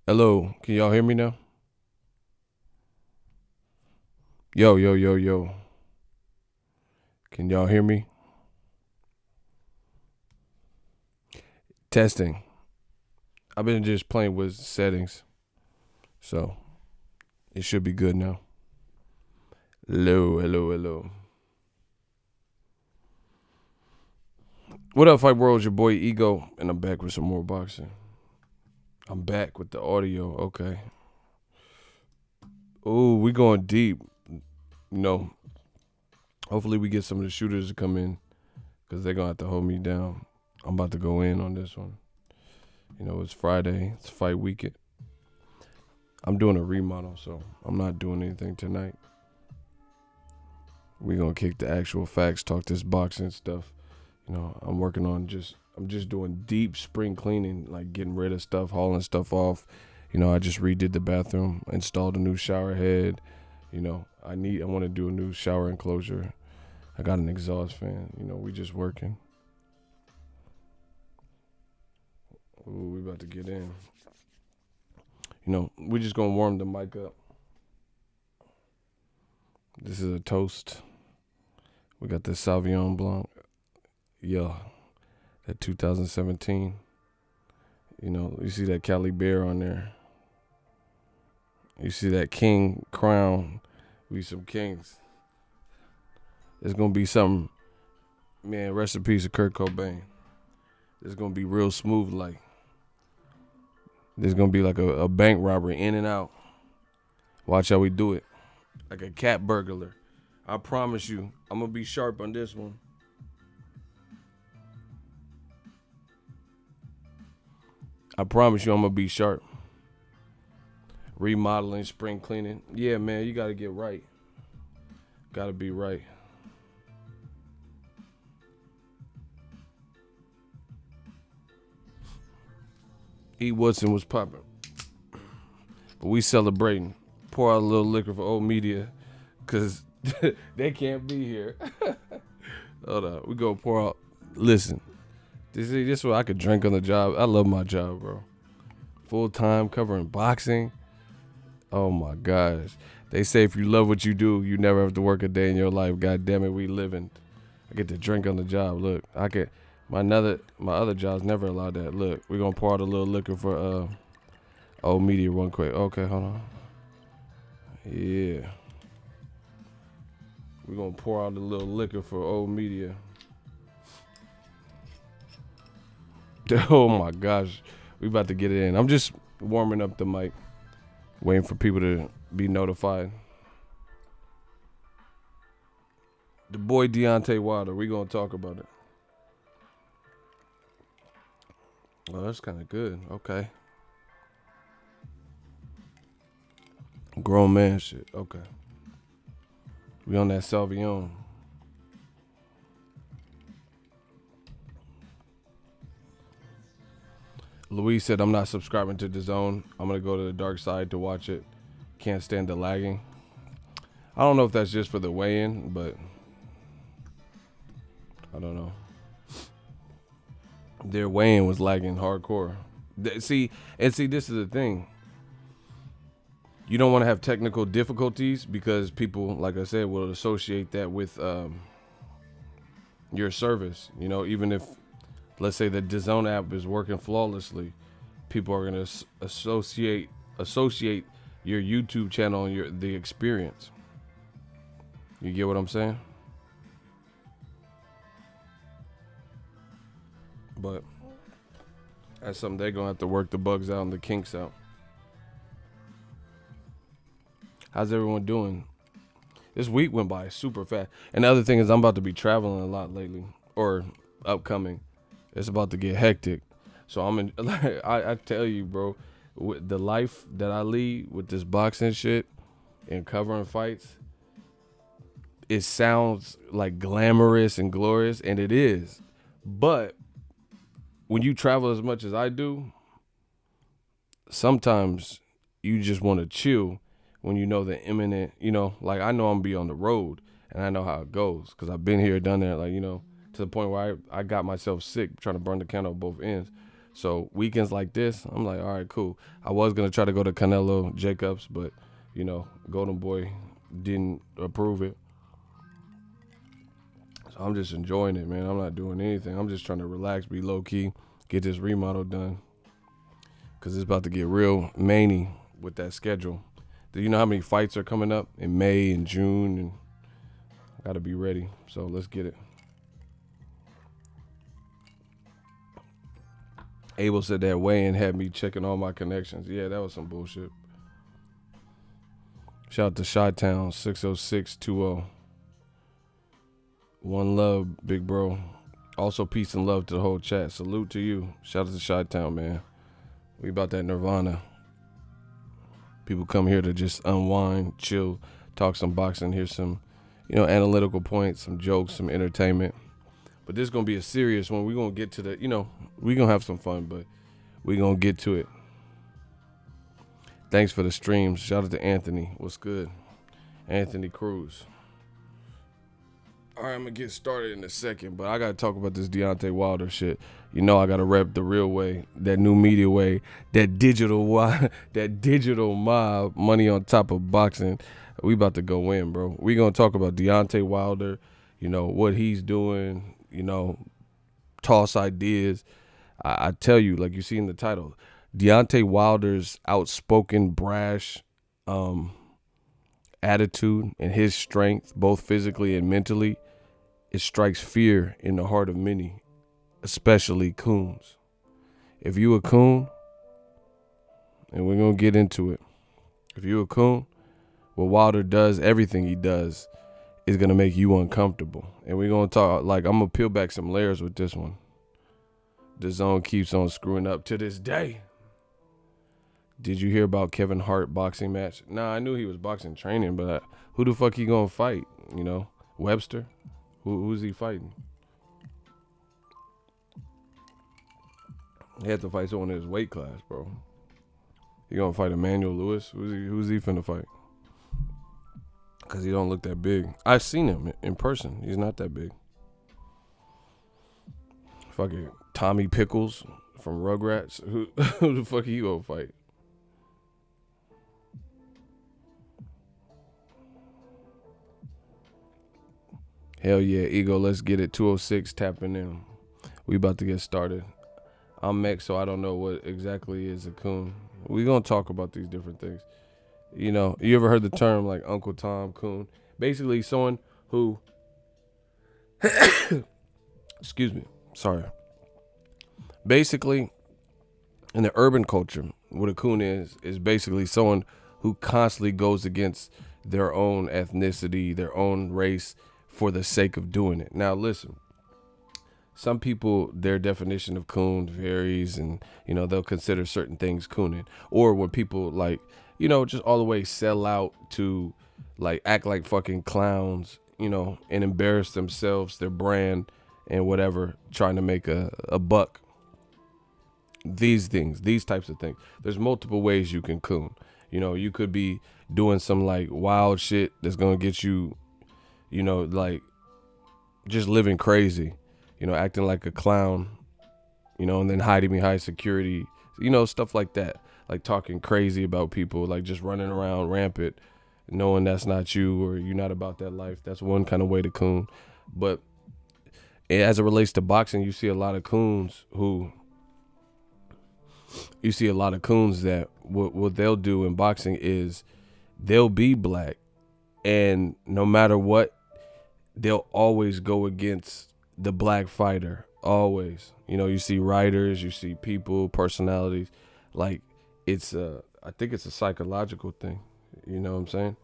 Hello, can y'all hear me now? Yo, yo, yo, yo. Can y'all hear me? Testing. I've been just playing with settings, so it should be good now. Hello, hello, hello. What up, Fight World? It's your boy Ego, and I'm back with some more boxing. I'm back with the audio. Okay. Ooh, we going deep. You know, hopefully we get some of the shooters to come in because they're going to have to hold me down. I'm about to go in on this one. You know, it's Friday. It's fight weekend. I'm doing a remodel, so I'm not doing anything tonight. We're going to kick the actual facts, talk this boxing stuff. You know, I'm just doing deep spring cleaning, like getting rid of stuff, hauling stuff off. You know, I just redid the bathroom, installed a new shower head. You know, I want to do a new shower enclosure. I got an exhaust fan. You know, we just working. Ooh, we about to get in. You know, we just gonna warm the mic up. This is a toast. We got the Sauvignon Blanc. Yeah, that 2017. You know, you see that Cali Bear on there. You see that King Crown. We some kings. It's gonna be something. Man, rest in peace of Kurt Cobain. It's gonna be real smooth like. There's gonna be like a bank robbery in and out. Watch how we do it. Like a cat burglar. I promise you, I'm gonna be sharp on this one. I promise you I'm gonna be sharp. Remodeling, spring cleaning. Yeah, man, you gotta get right. Gotta be right. E. Woodson was popping. But we celebrating. Pour out a little liquor for old media. Cause they can't be here. Hold on. We gonna pour out. Listen. This is what I could drink on the job. I love my job, bro. Full time covering boxing. Oh my gosh. They say if you love what you do, you never have to work a day in your life. God damn it, we living. I get to drink on the job. Look, I could my other job's never allowed that. Look, we're gonna pour out a little liquor for old media one quick. Okay, hold on. Yeah. We're gonna pour out a little liquor for old media. Oh my gosh. We about to get it in. I'm just warming up the mic. Waiting for people to be notified. The boy Deontay Wilder, we gonna talk about it. Oh, that's kind of good. Okay. Grown man shit. Okay. We on that Sauvignon. Louise said, I'm not subscribing to the zone. I'm going to go to the dark side to watch it. Can't stand the lagging. I don't know if that's just for the weigh-in, but I don't know. Their weigh-in was lagging hardcore. See, this is the thing. You don't want to have technical difficulties because people, like I said, will associate that with your service. You know, even if, let's say, the DAZN app is working flawlessly, people are going to associate your YouTube channel and the experience. You get what I'm saying? But that's something they're going to have to work the bugs out and the kinks out. How's everyone doing? This week went by super fast. And the other thing is I'm about to be traveling a lot lately, or upcoming. It's about to get hectic. So I tell you, bro, with the life that I lead with this boxing shit and covering fights, it sounds like glamorous and glorious, and it is. But when you travel as much as I do, sometimes you just want to chill when you know the imminent, you know, like I know I'm gonna be on the road and I know how it goes because I've been here, done that, like, you know, to the point where I got myself sick trying to burn the candle at both ends. So weekends like this, I'm like, all right, cool. I was gonna try to go to Canelo Jacobs, but Golden Boy didn't approve it. So I'm just enjoying it, man. I'm not doing anything. I'm just trying to relax, be low key, get this remodel done, cause it's about to get real manny with that schedule. Do you know how many fights are coming up in May and June? And I gotta be ready. So let's get it. Abel said that weigh-in had me checking all my connections. Yeah, that was some bullshit. Shout out to Showtime 60620. One love, big bro. Also, peace and love to the whole chat. Salute to you. Shout out to Showtime, man. We about that nirvana. People come here to just unwind, chill, talk some boxing, hear some, analytical points, some jokes, some entertainment. But this is going to be a serious one. We're going to get to the, we're going to have some fun, but we're going to get to it. Thanks for the streams. Shout out to Anthony. What's good? Anthony Cruz. All right, I'm going to get started in a second, but I got to talk about this Deontay Wilder shit. I got to rep the real way, that new media way, that digital mob, money on top of boxing. We about to go in, bro. We going to talk about Deontay Wilder, what he's doing, toss ideas. I tell you, like you see in the title, Deontay Wilder's outspoken, brash attitude and his strength, both physically and mentally, it strikes fear in the heart of many, especially coons. If you a coon, and we're going to get into it, if you a coon, what Wilder does, everything he does, is going to make you uncomfortable. And we're going to talk, I'm going to peel back some layers with this one. The zone keeps on screwing up to this day. Did you hear about Kevin Hart boxing match? Nah, I knew he was boxing training, but who the fuck he going to fight? Webster? Who's he fighting? He had to fight someone in his weight class, bro. He going to fight Emmanuel Lewis? Who's he finna fight? Because he don't look that big. I've seen him in person. He's not that big. Fucking Tommy Pickles from Rugrats. Who the fuck he gonna fight? Hell yeah, Ego, let's get it. 206 tapping in. We about to get started. I'm Mex, so I don't know what exactly is a coon. We gonna talk about these different things. You ever heard the term like Uncle Tom coon? Basically someone who excuse me, sorry. Basically, in the urban culture, what a coon is basically someone who constantly goes against their own ethnicity, their own race for the sake of doing it. Now listen, some people, their definition of coon varies, and they'll consider certain things cooning. Or when people just all the way sell out to act like fucking clowns, and embarrass themselves, their brand and whatever, trying to make a buck. These types of things. There's multiple ways you can coon. You could be doing some wild shit that's gonna get you, just living crazy, acting like a clown, and then hiding behind security, stuff like that. Talking crazy about people, just running around rampant, knowing that's not you or you're not about that life. That's one kind of way to coon. But as it relates to boxing, you see a lot of coons that what they'll do in boxing is they'll be black, and no matter what, they'll always go against the black fighter. Always. You see writers, you see people, personalities. I think it's a psychological thing. You know what I'm saying?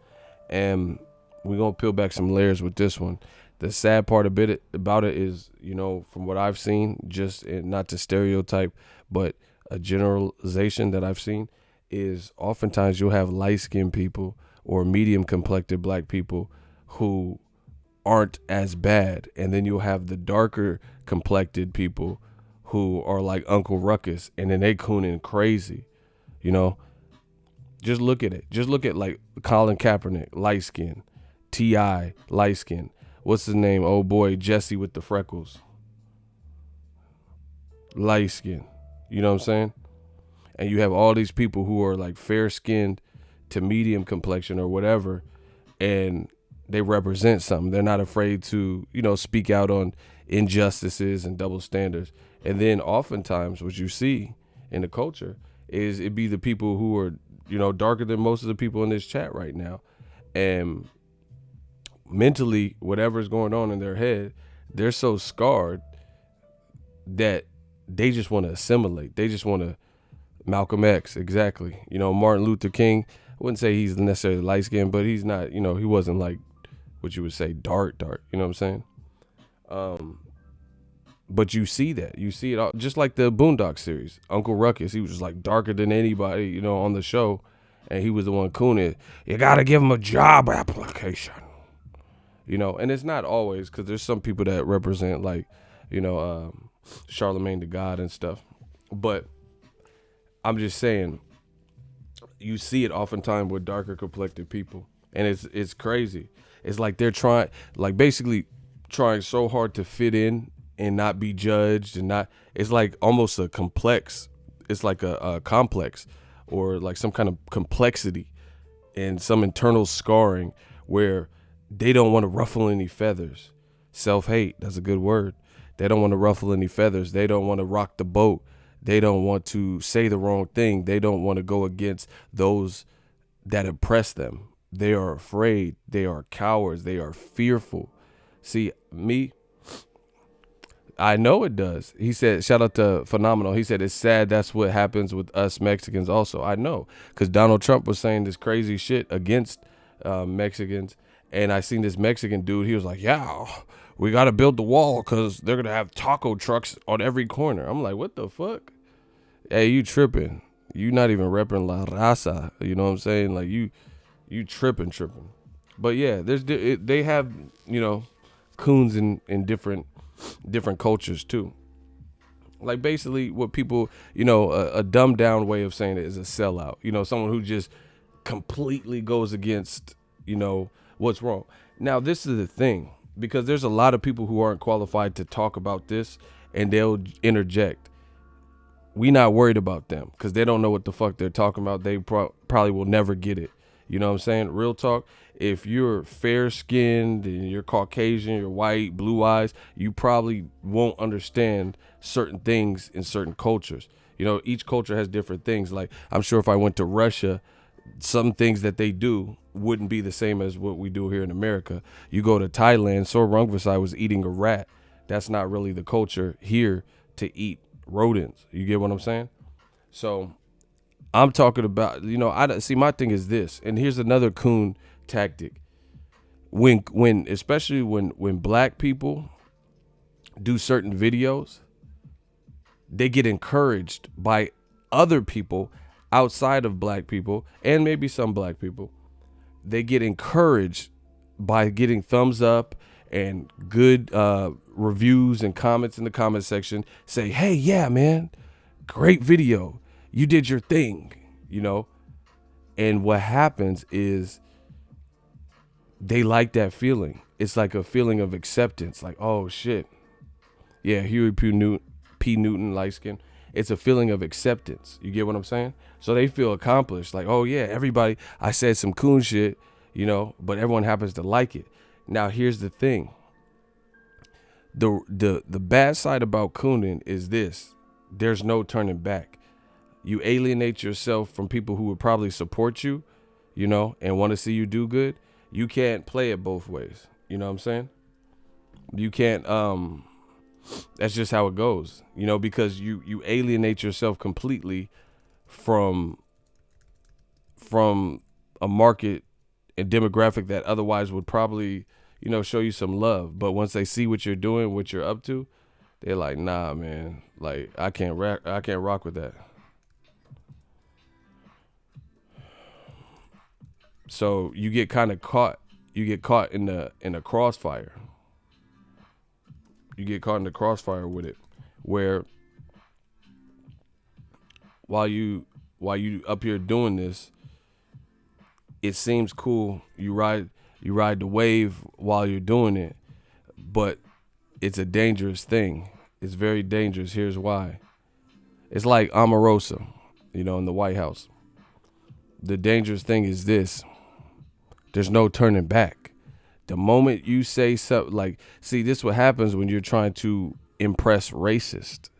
And we're going to peel back some layers with this one. The sad part about it is, from what I've seen, just not to stereotype, but a generalization that I've seen, is oftentimes you'll have light-skinned people or medium-complected black people who aren't as bad. And then you'll have the darker-complected people who are like Uncle Ruckus, and then they cooning crazy. Just look at it. Just look at Colin Kaepernick, light skin, T.I., light skin. What's his name? Oh boy, Jesse with the freckles, light skin. You know what I'm saying? And you have all these people who are like fair skinned to medium complexion or whatever, and they represent something. They're not afraid to, speak out on injustices and double standards. And then oftentimes what you see in the culture is it be the people who are, darker than most of the people in this chat right now. And mentally, whatever's going on in their head, they're so scarred that they just want to assimilate. They just want to Malcolm X, exactly. Martin Luther King, I wouldn't say he's necessarily light skinned, but he's not, he wasn't like what you would say dark, you know what I'm saying? But you see that. You see it all, just like the Boondock series. Uncle Ruckus, he was just like darker than anybody, on the show. And he was the one cooning, you got to give him a job application. And it's not always, because there's some people that represent like, Charlemagne the God and stuff. But I'm just saying, you see it oftentimes with darker complected people. And it's crazy. It's like they're basically trying so hard to fit in and not be judged it's like almost a complex. It's like a complex or like some kind of complexity and some internal scarring where they don't want to ruffle any feathers. Self-hate, that's a good word. They don't want to ruffle any feathers. They don't want to rock the boat. They don't want to say the wrong thing. They don't want to go against those that oppress them. They are afraid. They are cowards. They are fearful. See, me, I know it does. He said, shout out to Phenomenal. He said, it's sad that's what happens with us Mexicans also. I know, because Donald Trump was saying this crazy shit against Mexicans. And I seen this Mexican dude. He was like, yeah, we got to build the wall because they're going to have taco trucks on every corner. I'm like, what the fuck? Hey, you tripping. You not even repping La Raza. You know what I'm saying? Like, you tripping. But yeah, they have, coons in different cultures too. Like basically what people, a dumbed down way of saying it is a sellout. Someone who just completely goes against, what's wrong. Now, this is the thing, because there's a lot of people who aren't qualified to talk about this and they'll interject. We not worried about them because they don't know what the fuck they're talking about. They probably will never get it. You know what I'm saying? Real talk. If you're fair skinned and you're Caucasian, you're white, blue eyes, you probably won't understand certain things in certain cultures. Each culture has different things. Like, I'm sure if I went to Russia, some things that they do wouldn't be the same as what we do here in America. You go to Thailand, Sor Rungvisai was eating a rat. That's not really the culture here to eat rodents. You get what I'm saying? So I'm talking about, I see, my thing is this, and here's another coon tactic. Especially when black people do certain videos, they get encouraged by other people outside of black people and maybe some black people. They get encouraged by getting thumbs up and good reviews and comments in the comment section. Say, hey, yeah, man, great video. You did your thing, And what happens is they like that feeling. It's like a feeling of acceptance. Like, oh, shit. Yeah, Huey P. Newton, light skin. It's a feeling of acceptance. You get what I'm saying? So they feel accomplished. Like, oh, yeah, everybody, I said some coon shit, but everyone happens to like it. Now, here's the thing. The bad side about cooning is this. There's no turning back. You alienate yourself from people who would probably support you, and want to see you do good. You can't play it both ways. You know what I'm saying? You can't, that's just how it goes, because you alienate yourself completely from a market and demographic that otherwise would probably, show you some love. But once they see what you're doing, what you're up to, they're like, nah, man, like I can't rock with that. So you get kind of caught. You get caught in a crossfire. You get caught in the crossfire with it, where while you up here doing this, it seems cool. You ride the wave while you're doing it, but it's a dangerous thing. It's very dangerous. Here's why. It's like Omarosa, in the White House. The dangerous thing is this. There's no turning back. The moment you say something see, this is what happens when you're trying to impress racist.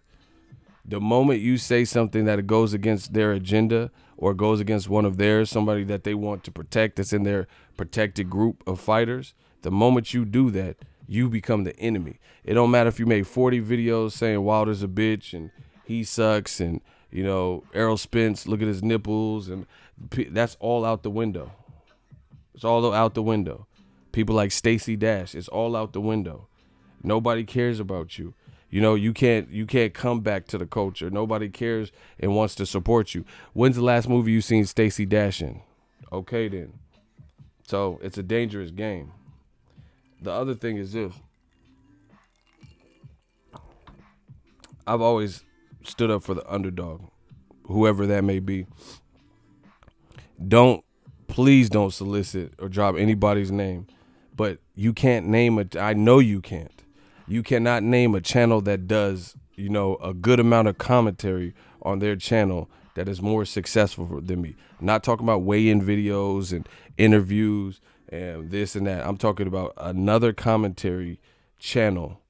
The moment you say something that goes against their agenda or goes against one of theirs, somebody that they want to protect that's in their protected group of fighters, the moment you do that, you become the enemy. It don't matter if you make 40 videos saying Wilder's a bitch and he sucks and, Errol Spence, look at his nipples, and that's all out the window. It's all out the window. People like Stacey Dash, it's all out the window. Nobody cares about you. You can't come back to the culture. Nobody cares and wants to support you. When's the last movie you seen Stacey Dash in? Okay, then. So it's a dangerous game. The other thing is this. I've always stood up for the underdog, whoever that may be. Please don't solicit or drop anybody's name. But you can't name it. I know you can't. You cannot name a channel that does, a good amount of commentary on their channel that is more successful than me. I'm not talking about weigh-in videos and interviews and this and that. I'm talking about another commentary channel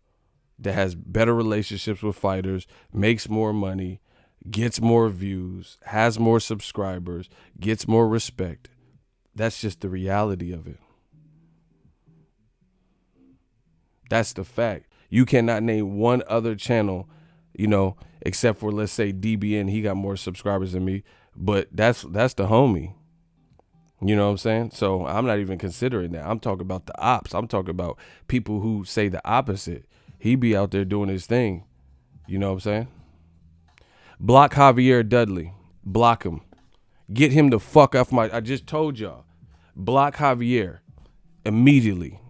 that has better relationships with fighters, makes more money, gets more views, has more subscribers, gets more respect. That's just the reality of it. That's the fact. You cannot name one other channel, except for, let's say, DBN. He got more subscribers than me, but that's the homie. You know what I'm saying? So I'm not even considering that. I'm talking about the ops. I'm talking about people who say the opposite. He be out there doing his thing. You know what I'm saying? Block Javier Dudley. Block him. Get him the fuck off I just told y'all. Block Javier immediately.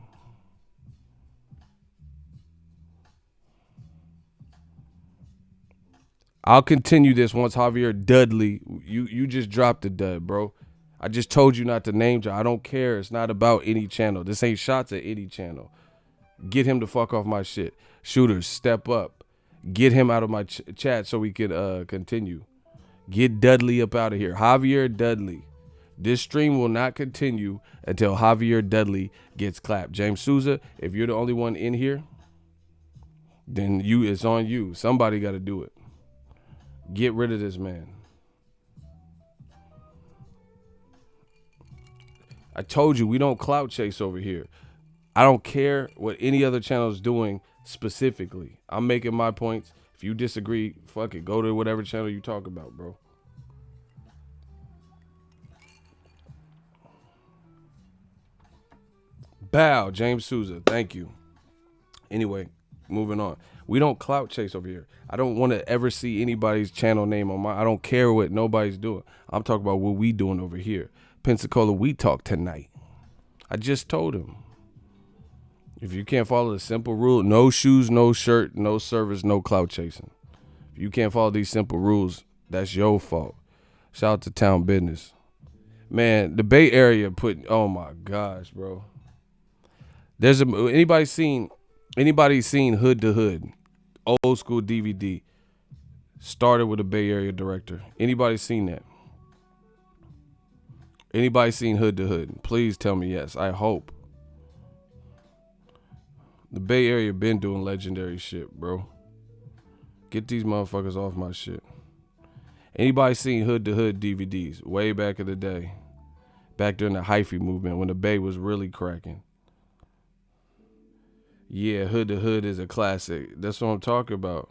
I'll continue this once Javier Dudley. You just dropped the dud, bro. I just told you not to name drop. I don't care. It's not about any channel. This ain't shots at any channel. Get him the fuck off my shit. Shooters, step up. Get him out of my chat so we can continue. Get Dudley up out of here. Javier Dudley. This stream will not continue until Javier Dudley gets clapped. James Souza, if you're the only one in here, then it's on you. Somebody got to do it. Get rid of this man. I told you we don't clout chase over here. I don't care what any other channel is doing specifically. I'm making my points. If you disagree, fuck it. Go to whatever channel you talk about, bro. Bow, James Souza. Thank you. Anyway, moving on. We don't clout chase over here. I don't want to ever see anybody's channel name on I don't care what nobody's doing. I'm talking about what we doing over here. Pensacola, we talk tonight. I just told him. If you can't follow the simple rule, no shoes, no shirt, no service, no clout chasing. If you can't follow these simple rules, that's your fault. Shout out to Town Business. Man, the Bay Area oh my gosh, bro. Anybody seen Hood to Hood? Old school DVD. Started with a Bay Area director. Anybody seen that? Anybody seen Hood to Hood? Please tell me yes. I hope. The Bay Area been doing legendary shit, bro. Get these motherfuckers off my shit. Anybody seen Hood to Hood DVDs? Way back in the day. Back during the hyphy movement when the Bay was really cracking. Yeah, Hood to Hood is a classic. That's what I'm talking about.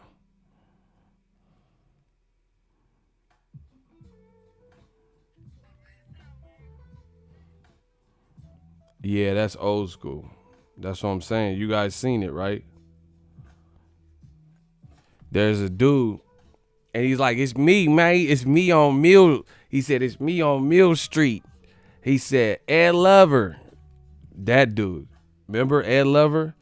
Yeah, that's old school. That's what I'm saying. You guys seen it, right? There's a dude, and he's like, it's me, man. It's me on Mill. He said, it's me on Mill Street. He said, Ed Lover. That dude. Remember Ed Lover?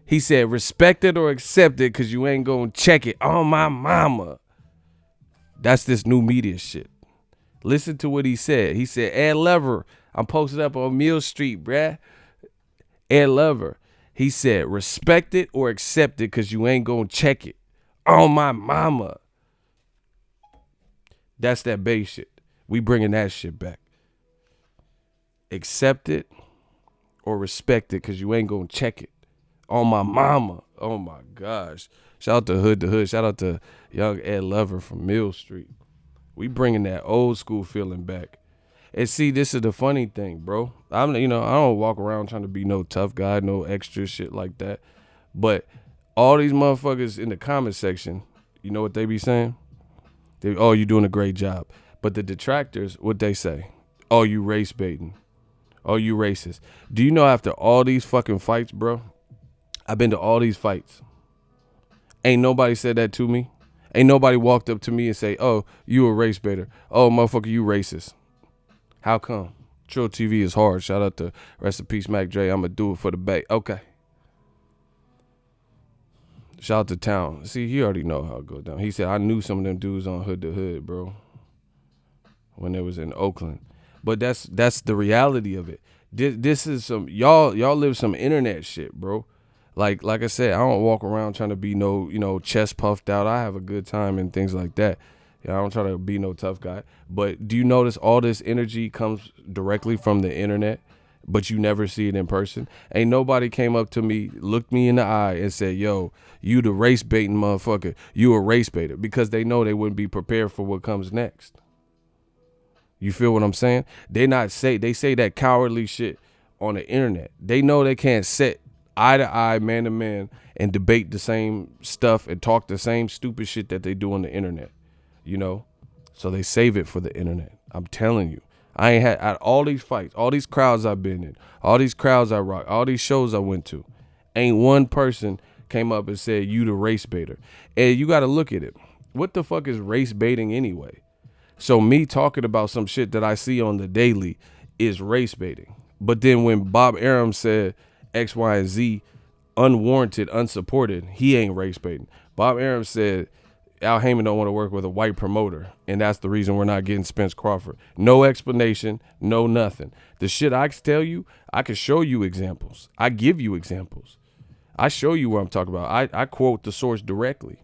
He said, respect it or accept it because you ain't going to check it on my mama. That's this new media shit. Listen to what he said. He said, Ed Lover, I'm posted up on Mill Street, bruh. Ed Lover. He said, respect it or accept it because you ain't going to check it on my mama. That's that base shit. We bringing that shit back. Accept it or respect it, because you ain't gonna check it. On my mama. Oh my gosh. Shout out to Hood to Hood. Shout out to young Ed Lover from Mill Street. We bringing that old school feeling back. And see, this is the funny thing, bro. I don't walk around trying to be no tough guy, no extra shit like that. But all these motherfuckers in the comment section, you know what they be saying? Oh, you doing a great job. But the detractors, what they say? Oh, you race baiting. Oh, you racist. Do you know after all these fucking fights, bro? I've been to all these fights. Ain't nobody said that to me. Ain't nobody walked up to me and say, oh, you a race baiter. Oh, motherfucker, you racist. How come? Trill TV is hard. Shout out to rest in peace, Mac Dre. I'ma do it for the Bay. Okay. Shout out to Town. See, he already know how it go down. He said, I knew some of them dudes on Hood to Hood, bro, when they was in Oakland. But that's the reality of it. This is some y'all live some internet shit, bro. Like I said, I don't walk around trying to be no, chest puffed out. I have a good time and things like that. I don't try to be no tough guy. But do you notice all this energy comes directly from the internet, but you never see it in person? Ain't nobody came up to me, looked me in the eye and said, yo, you the race baiting motherfucker. You a race baiter, because they know they wouldn't be prepared for what comes next. You feel what I'm saying? They say that cowardly shit on the internet. They know they can't sit eye to eye, man to man, and debate the same stuff and talk the same stupid shit that they do on the internet. So they save it for the internet. I'm telling you, I ain't had all these fights, all these crowds I've been in, all these crowds I rock, all these shows I went to. Ain't one person came up and said, you the race baiter. And you got to look at it. What the fuck is race baiting anyway? So me talking about some shit that I see on the daily is race baiting. But then when Bob Arum said X, Y, and Z, unwarranted, unsupported, he ain't race baiting. Bob Arum said Al Heyman don't want to work with a white promoter, and that's the reason we're not getting Spence Crawford. No explanation, no nothing. The shit I can tell you, I can show you examples. I give you examples. I show you what I'm talking about. I quote the source directly.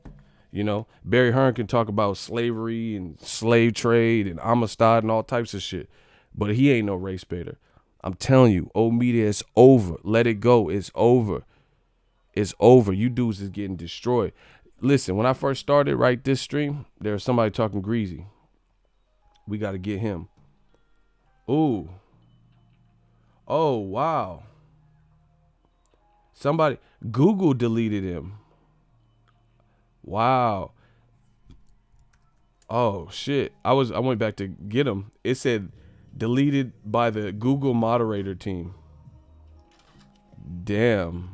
Barry Hearn can talk about slavery and slave trade and Amistad and all types of shit, but he ain't no race baiter. I'm telling you, old media is over. Let it go. It's over. It's over. You dudes is getting destroyed. Listen, when I first started this stream, there was somebody talking greasy. We got to get him. Ooh. Oh, wow. Somebody, Google deleted him. Wow. Oh, shit. I went back to get him. It said deleted by the Google moderator team. Damn.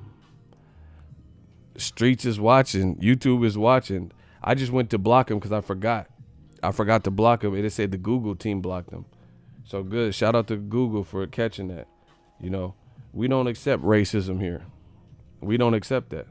Streets is watching. YouTube is watching. I just went to block him because I forgot. I forgot to block him. It said the Google team blocked him. So good. Shout out to Google for catching that. We don't accept racism here. We don't accept that.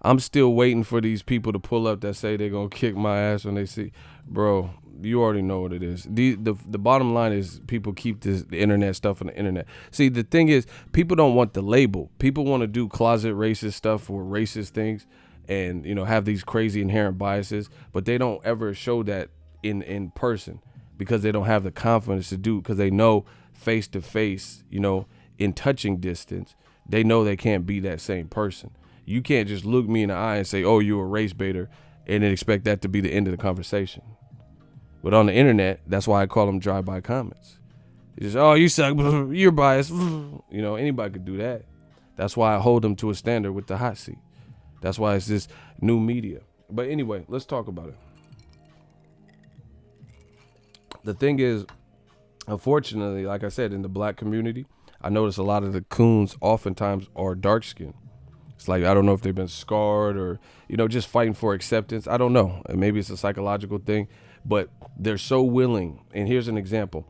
I'm still waiting for these people to pull up that say they're going to kick my ass when they see. Bro, you already know what it is. The bottom line is people keep the internet stuff on the internet. See, the thing is, people don't want the label. People want to do closet racist stuff or racist things and, have these crazy inherent biases, but they don't ever show that in person because they don't have the confidence to do, because they know face to face, in touching distance, they know they can't be that same person. You can't just look me in the eye and say, oh, you're a race baiter, and then expect that to be the end of the conversation. But on the internet, that's why I call them drive-by comments. It's just, oh, you suck, you're biased. Anybody could do that. That's why I hold them to a standard with the hot seat. That's why it's this new media. But anyway, let's talk about it. The thing is, unfortunately, like I said, in the black community, I notice a lot of the coons oftentimes are dark-skinned. It's like, I don't know if they've been scarred or, just fighting for acceptance. I don't know. Maybe it's a psychological thing, but they're so willing. And here's an example.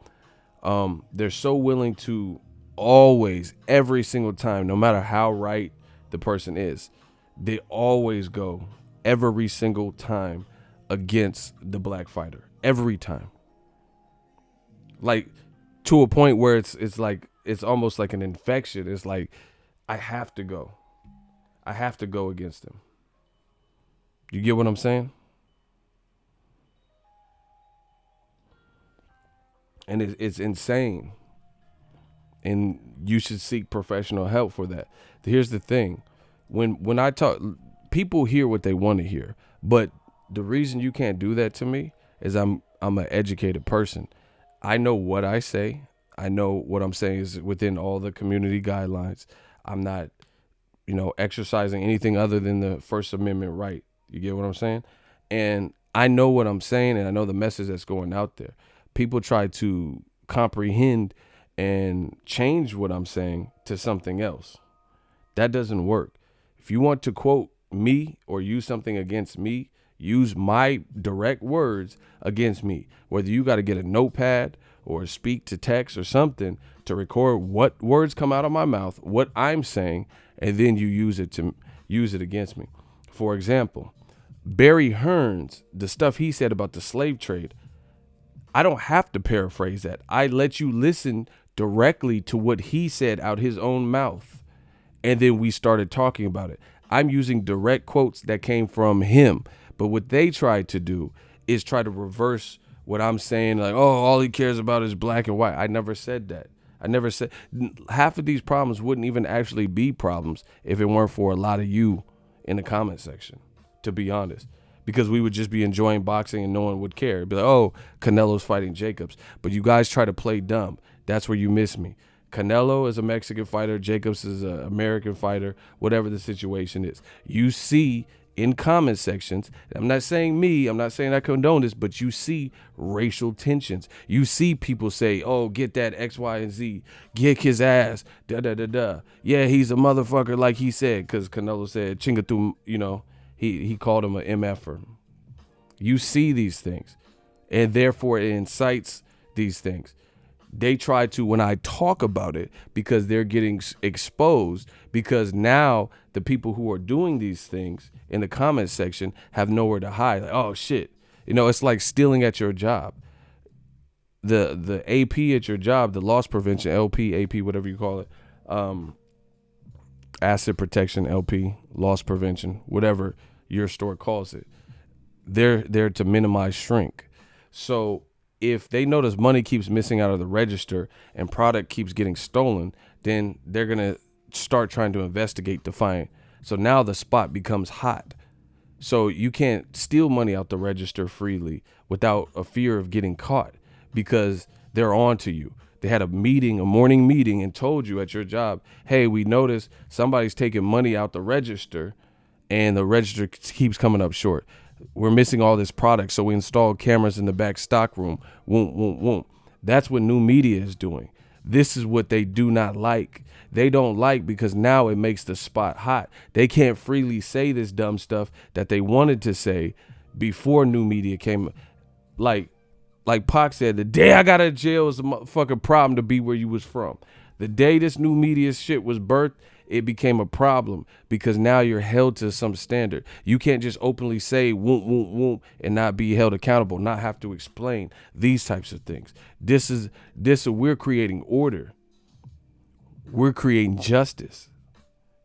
They're so willing to always, every single time, no matter how right the person is, they always go every single time against the black fighter. Every time. Like, to a point where it's like, it's almost like an infection. It's like, I have to go. I have to go against him. You get what I'm saying? And it's insane. And you should seek professional help for that. Here's the thing. When I talk, people hear what they want to hear. But the reason you can't do that to me is I'm an educated person. I know what I say. I know what I'm saying is within all the community guidelines. I'm not, exercising anything other than the First Amendment right. You get what I'm saying? And I know what I'm saying, and I know the message that's going out there. People try to comprehend and change what I'm saying to something else. That doesn't work. If you want to quote me or use something against me, use my direct words against me. Whether you got to get a notepad or speak to text or something to record what words come out of my mouth, what I'm saying, and then you use it against me. For example, Barry Hearns, the stuff he said about the slave trade, I don't have to paraphrase that. I let you listen directly to what he said out his own mouth. And then we started talking about it. I'm using direct quotes that came from him. But what they tried to do is try to reverse what I'm saying. Like, oh, all he cares about is black and white. I never said that. I never said half of these problems wouldn't even actually be problems if it weren't for a lot of you in the comment section, to be honest. Because we would just be enjoying boxing and no one would care. It'd be like, oh, Canelo's fighting Jacobs. But you guys try to play dumb. That's where you miss me. Canelo is a Mexican fighter. Jacobs is an American fighter, whatever the situation is. You see in comment sections, I'm not saying me, I'm not saying I condone this, but you see racial tensions. You see people say, oh, get that X, Y, and Z. Kick his ass. Da-da-da-da. Yeah, he's a motherfucker like he said, because Canelo said, Chingatu, he called him an MFer. You see these things, and therefore it incites these things. They try to, when I talk about it, because they're getting exposed, because now the people who are doing these things in the comment section have nowhere to hide. Like, oh, shit. It's like stealing at your job. The AP at your job, the loss prevention, LP, AP, whatever you call it, asset protection, LP, loss prevention, whatever your store calls it. They're there to minimize shrink. So if they notice money keeps missing out of the register and product keeps getting stolen, then they're going to start trying to investigate to find. So now the spot becomes hot. So you can't steal money out the register freely without a fear of getting caught because they're on to you. They had a morning meeting, and told you at your job, hey, we noticed somebody's taking money out the register and the register keeps coming up short. We're missing all this product, so we installed cameras in the back stock room. Woom. That's what new media is doing. This is what they do not like. They don't like because now it makes the spot hot. They can't freely say this dumb stuff that they wanted to say before new media came. Like Pac said, the day I got out of jail was a motherfucking problem to be where you was from. The day this new media shit was birthed, it became a problem because now you're held to some standard. You can't just openly say woom and not be held accountable, not have to explain these types of things. We're creating order. We're creating justice.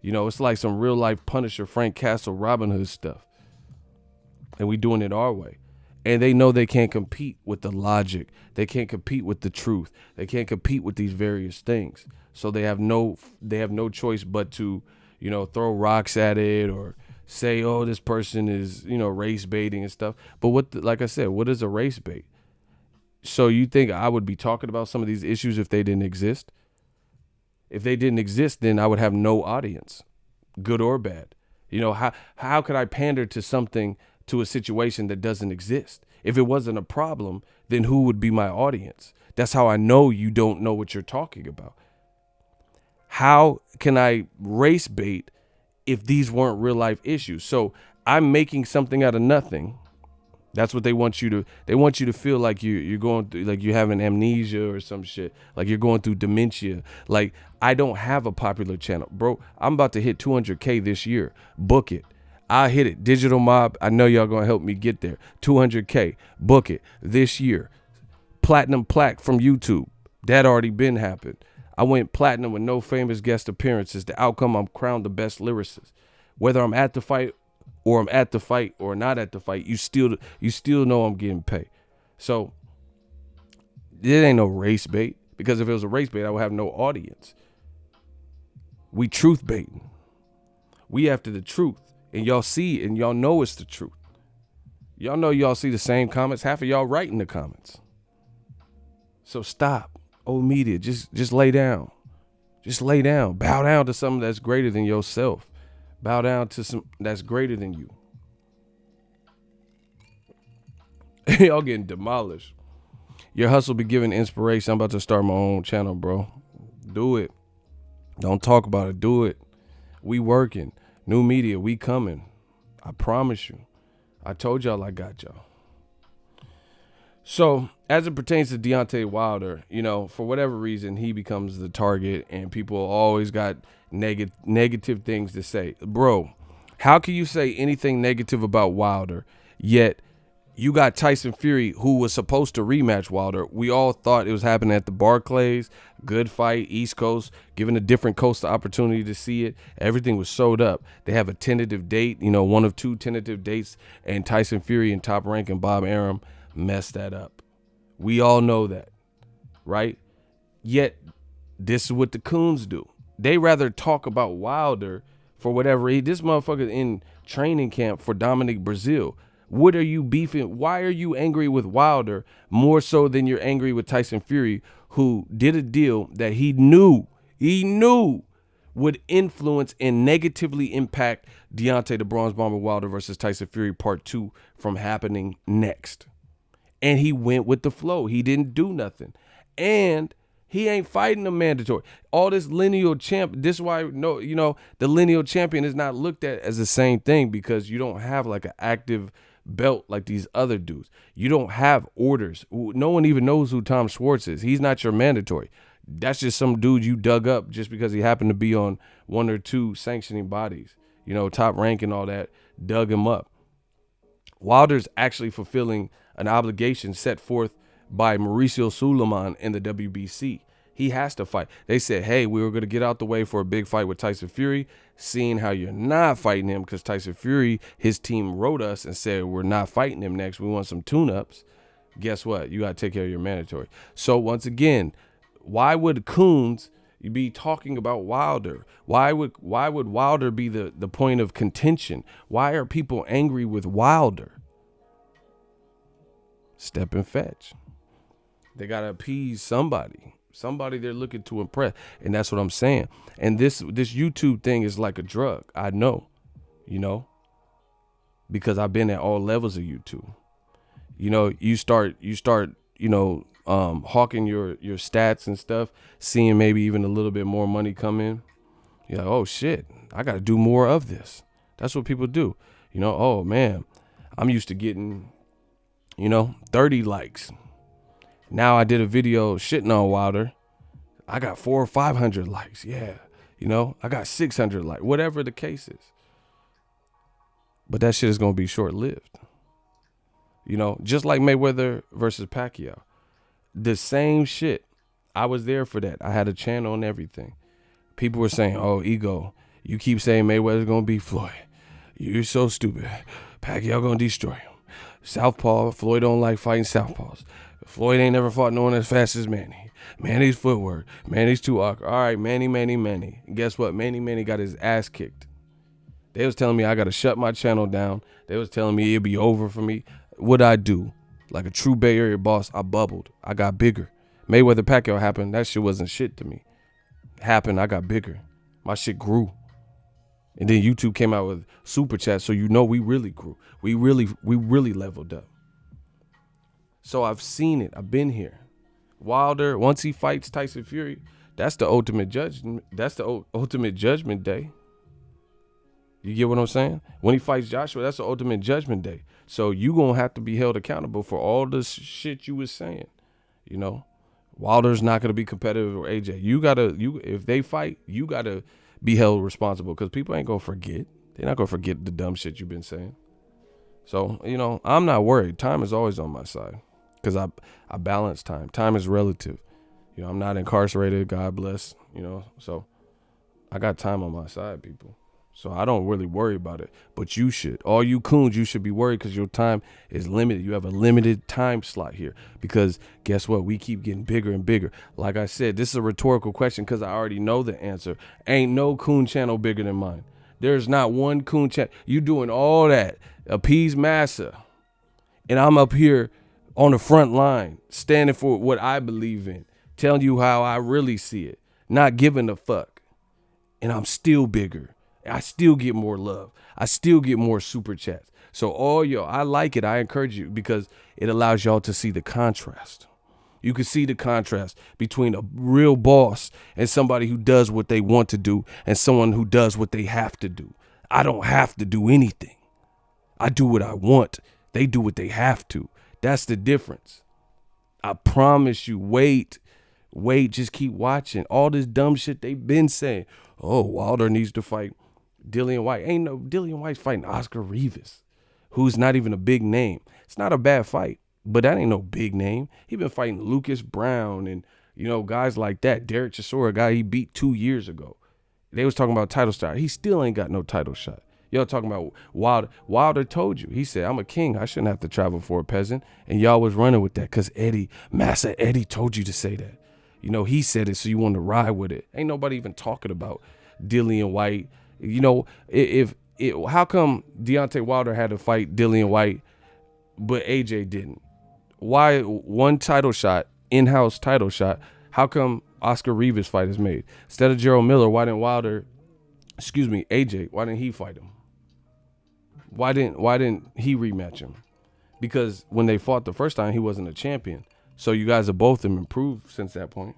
It's like some real life Punisher, Frank Castle, Robin Hood stuff. And we doing it our way. And they know they can't compete with the logic. They can't compete with the truth. They can't compete with these various things. So they have no choice but to, throw rocks at it or say, oh, this person is, race baiting and stuff. But like I said, what is a race bait? So you think I would be talking about some of these issues if they didn't exist? If they didn't exist, then I would have no audience, good or bad. How could I pander to a situation that doesn't exist? If it wasn't a problem, then who would be my audience? That's how I know you don't know what you're talking about. How can I race bait if these weren't real life issues? So I'm making something out of nothing. That's what they want you to feel like you're going through, like you're having amnesia or some shit, like you're going through dementia. Like, I don't have a popular channel, bro. I'm about to hit 200K this year. Book it. I hit it. Digital Mob, I know y'all gonna help me get there. 200K, book it this year. Platinum plaque from YouTube, that already been happened. I went platinum with no famous guest appearances. The outcome, I'm crowned the best lyricist. Whether I'm at the fight or not at the fight, you still know I'm getting paid. So It ain't no race bait, because if it was a race bait, I would have no audience. We truth baiting. We after the truth, and y'all see it, and y'all know it's the truth. Y'all know y'all see the same comments. Half of y'all writing the comments. So stop. Old media, just lay down. Just lay down. Bow down to something that's greater than yourself. Bow down to some that's greater than you. Y'all getting demolished. Your hustle be giving inspiration. I'm about to start my own channel, bro. Do it. Don't talk about it. Do it. We working. New media, we coming. I promise you. I told y'all I got y'all. So, as it pertains to Deontay Wilder, you know, for whatever reason, he becomes the target and people always got negative things to say. Bro, how can you say anything negative about Wilder, yet you got Tyson Fury, who was supposed to rematch Wilder. We all thought it was happening at the Barclays. Good fight, East Coast, giving a different coast the opportunity to see it. Everything was sold up. They have a tentative date, you know, one of two tentative dates, and Tyson Fury and Top Rank and Bob Arum messed that up. We all know that, right? Yet, this is what the coons do. They rather talk about Wilder for whatever. This motherfucker in training camp for Dominic Brazil. What are you beefing? Why are you angry with Wilder more so than you're angry with Tyson Fury, who did a deal that he knew would influence and negatively impact Deontay the Bronze Bomber Wilder versus Tyson Fury Part 2 from happening next? And he went with the flow. He didn't do nothing. And he ain't fighting a mandatory. All this lineal champ, this is why, no, you know, the lineal champion is not looked at as the same thing, because you don't have like an active belt like these other dudes. You don't have orders. No one even knows who Tom Schwartz is. He's not your mandatory. That's just some dude you dug up just because he happened to be on one or two sanctioning bodies. You know, Top Rank and all that dug him up. Wilder's actually fulfilling an obligation set forth by Mauricio Suleiman in the WBC. He has to fight. They said, hey, we were going to get out the way for a big fight with Tyson Fury, seeing how you're not fighting him, because Tyson Fury, his team wrote us and said, we're not fighting him next. We want some tune-ups. Guess what? You got to take care of your mandatory. So once again, why would coons be talking about Wilder? Why would Wilder be the point of contention? Why are people angry with Wilder? Step and fetch. They got to appease somebody. Somebody they're looking to impress. And that's what I'm saying. And this YouTube thing is like a drug. I know, you know, because I've been at all levels of YouTube. You know, you start, you know, hawking your stats and stuff, seeing maybe even a little bit more money come in. You're like, oh shit, I got to do more of this. That's what people do. You know, oh man, I'm used to getting, you know, 30 likes. Now I did a video shitting on Wilder. I got 400 or 500 likes. Yeah. You know, I got 600 likes, whatever the case is. But that shit is going to be short lived. You know, just like Mayweather versus Pacquiao. The same shit. I was there for that. I had a channel and everything. People were saying, oh, ego, you keep saying Mayweather's going to beat Floyd. You're so stupid. Pacquiao going to destroy him. Southpaw, Floyd don't like fighting southpaws. Floyd ain't never fought no one as fast as Manny. Manny's footwork. Manny's too awkward. All right, Manny. And guess what? Manny got his ass kicked. They was telling me I got to shut my channel down. They was telling me it'd be over for me. What'd I do? Like a true Bay Area boss, I bubbled. I got bigger. Mayweather Pacquiao happened. That shit wasn't shit to me. Happened, I got bigger. My shit grew. And then YouTube came out with super chat, so you know we really grew. We really leveled up. So I've seen it. I've been here. Wilder, once he fights Tyson Fury, that's the ultimate judgment. That's the ultimate judgment day. You get what I'm saying? When he fights Joshua, that's the ultimate judgment day. So you gonna have to be held accountable for all this shit you was saying. You know, Wilder's not gonna be competitive with AJ. If they fight, you gotta be held responsible, because people ain't gonna forget. They're not gonna forget the dumb shit you've been saying. So, you know, I'm not worried. Time is always on my side, because I balance time. Time is relative. You know, I'm not incarcerated. God bless. You know, so I got time on my side, people. So I don't really worry about it. But you should. All you coons, you should be worried because your time is limited. You have a limited time slot here. Because guess what? We keep getting bigger and bigger. Like I said, this is a rhetorical question because I already know the answer. Ain't no coon channel bigger than mine. There's not one coon channel. You doing all that. Appease massa. And I'm up here on the front line, standing for what I believe in. Telling you how I really see it. Not giving a fuck. And I'm still bigger. I still get more love. I still get more super chats. So all y'all, I like it. I encourage you because it allows y'all to see the contrast. You can see the contrast between a real boss and somebody who does what they want to do and someone who does what they have to do. I don't have to do anything. I do what I want. They do what they have to. That's the difference. I promise you, wait, just keep watching. All this dumb shit they've been saying. Oh, Wilder needs to fight Dillian White. Ain't no Dillian White's fighting Oscar Rivas, who's not even a big name. It's not a bad fight, but that ain't no big name. He been fighting Lucas Brown and, guys like that. Derek Chisora, a guy he beat 2 years ago. They was talking about title shot. He still ain't got no title shot. Y'all talking about Wilder. Wilder told you. He said, I'm a king. I shouldn't have to travel for a peasant. And y'all was running with that because Massa Eddie told you to say that. He said it, so you want to ride with it. Ain't nobody even talking about Dillian White. How come Deontay Wilder had to fight Dillian White, but AJ didn't? Why one title shot, in-house title shot? How come Oscar Rivas fight is made instead of Gerald Miller? Why didn't AJ? Why didn't he fight him? Why didn't he rematch him? Because when they fought the first time, he wasn't a champion. So you guys have both improved since that point.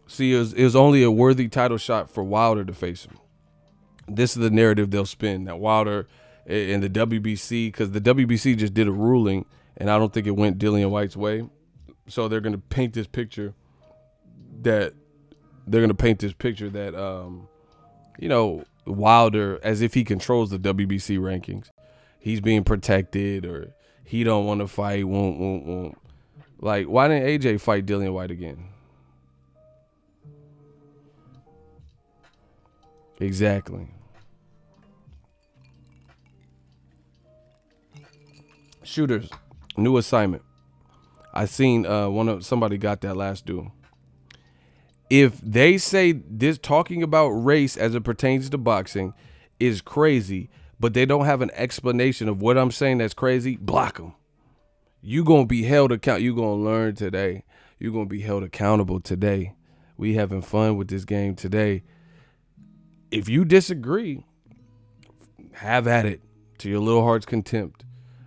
See, it was only a worthy title shot for Wilder to face him. This is the narrative they'll spin, that Wilder in the WBC, because the WBC just did a ruling, and I don't think it went Dillian White's way. So they're going to paint this picture that Wilder, as if he controls the WBC rankings. He's being protected, or he don't want to fight, won't. Like, why didn't AJ fight Dillian White again? Exactly. Shooters, new assignment. I seen somebody got that last duel. If they say this talking about race as it pertains to boxing is crazy, but they don't have an explanation of what I'm saying that's crazy, block them. You gonna be held accountable. You gonna learn today. You gonna be held accountable today. We having fun with this game today. If you disagree, have at it to your little heart's contempt.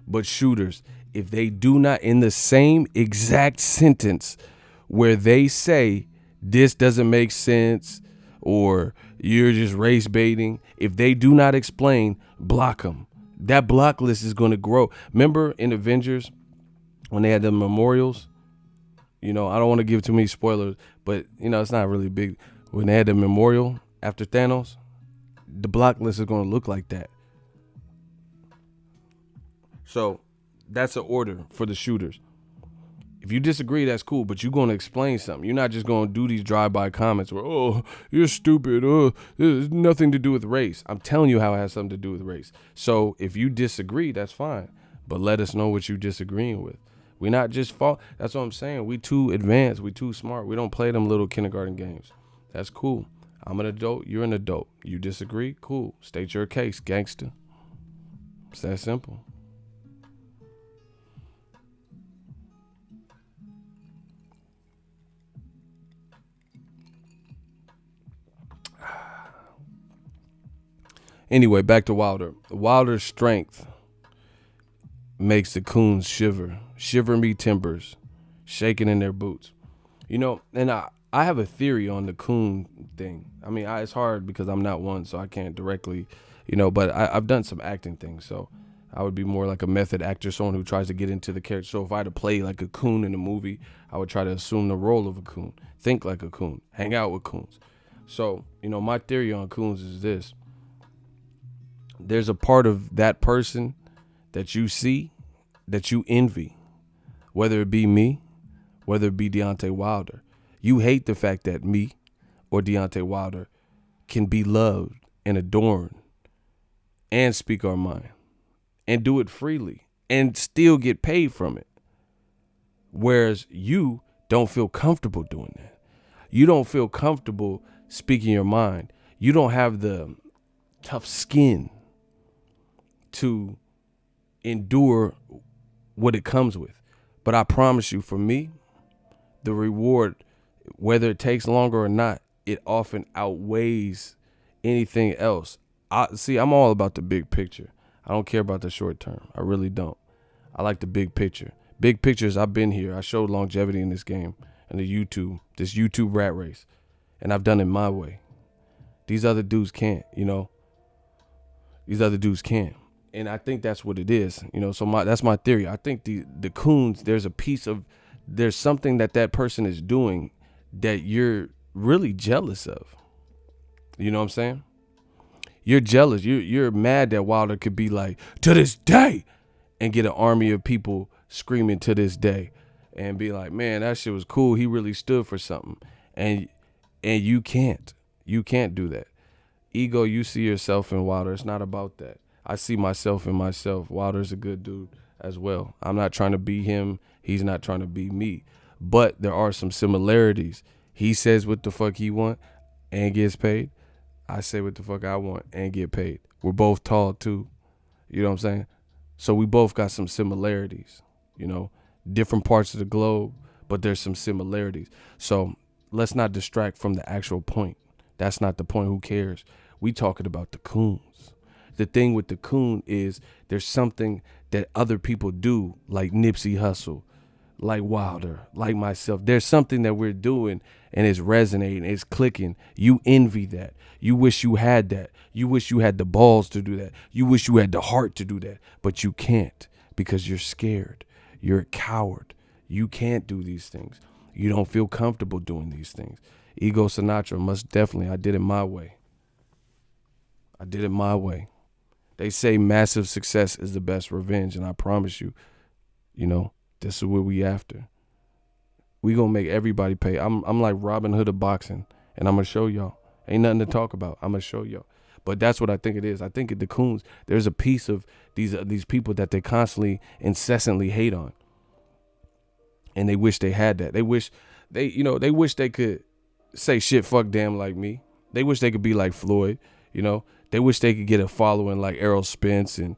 But shooters, if they do not, in the same exact sentence where they say this doesn't make sense or you're just race baiting, if they do not explain, block them. That block list is going to grow. Remember in Avengers when they had the memorials? I don't want to give too many spoilers, but it's not really big. When they had the memorial after Thanos, the block list is going to look like that. So that's an order for the shooters. If you disagree, that's cool, but you're going to explain something. You're not just going to do these drive-by comments where, oh, you're stupid. Oh, there's nothing to do with race. I'm telling you how it has something to do with race. So if you disagree, that's fine, but let us know what you're disagreeing with. We not just fall. That's what I'm saying. We too advanced. We too smart. We don't play them little kindergarten games. That's cool. I'm an adult. You're an adult. You disagree? Cool. State your case, gangster. It's that simple. Anyway, back to Wilder. Wilder's strength makes the coons shiver me timbers, shaking in their boots. And I have a theory on the coon thing. I mean, it's hard because I'm not one, so I can't directly, but I've done some acting things, so I would be more like a method actor, someone who tries to get into the character. So if I had to play like a coon in a movie, I would try to assume the role of a coon, think like a coon, hang out with coons. So, my theory on coons is this. There's a part of that person that you see that you envy, whether it be me, whether it be Deontay Wilder. You hate the fact that me or Deontay Wilder can be loved and adorned and speak our mind and do it freely and still get paid from it. Whereas you don't feel comfortable doing that. You don't feel comfortable speaking your mind. You don't have the tough skin to endure what it comes with. But I promise you, for me, the reward, whether it takes longer or not, it often outweighs anything else. I'm all about the big picture. I don't care about the short term. I really don't. I like the big picture. Big pictures, I've been here. I showed longevity in this game and this YouTube rat race. And I've done it my way. These other dudes can't, These other dudes can't. And I think that's what it is, So that's my theory. I think the coons, there's something that person is doing that you're really jealous of. You know what I'm saying? You're jealous. You're mad that Wilder could be like, to this day, and get an army of people screaming to this day and be like, man, that shit was cool. He really stood for something. And you can't. You can't do that. Ego, you see yourself in Wilder. It's not about that. I see myself in myself. Wilder's a good dude as well. I'm not trying to be him. He's not trying to be me. But there are some similarities. He says what the fuck he want and gets paid. I say what the fuck I want and get paid. We're both tall too. You know what I'm saying? So we both got some similarities, different parts of the globe, but there's some similarities. So let's not distract from the actual point. That's not the point. Who cares? We talking about the coons. The thing with the coon is there's something that other people do, like Nipsey Hussle, like Wilder, like myself. There's something that we're doing and it's resonating, it's clicking. You envy that. You wish you had that. You wish you had the balls to do that. You wish you had the heart to do that, but you can't because you're scared. You're a coward. You can't do these things. You don't feel comfortable doing these things. Ego Sinatra, most definitely, I did it my way. I did it my way. They say massive success is the best revenge, and I promise you, this is what we after. We gonna make everybody pay. I'm like Robin Hood of boxing, and I'm gonna show y'all. Ain't nothing to talk about. I'm gonna show y'all. But that's what I think it is. I think the coons, there's a piece of these people that they constantly, incessantly hate on, and they wish they had that. They wish they could say shit, fuck, damn, like me. They wish they could be like Floyd. They wish they could get a following like Errol Spence and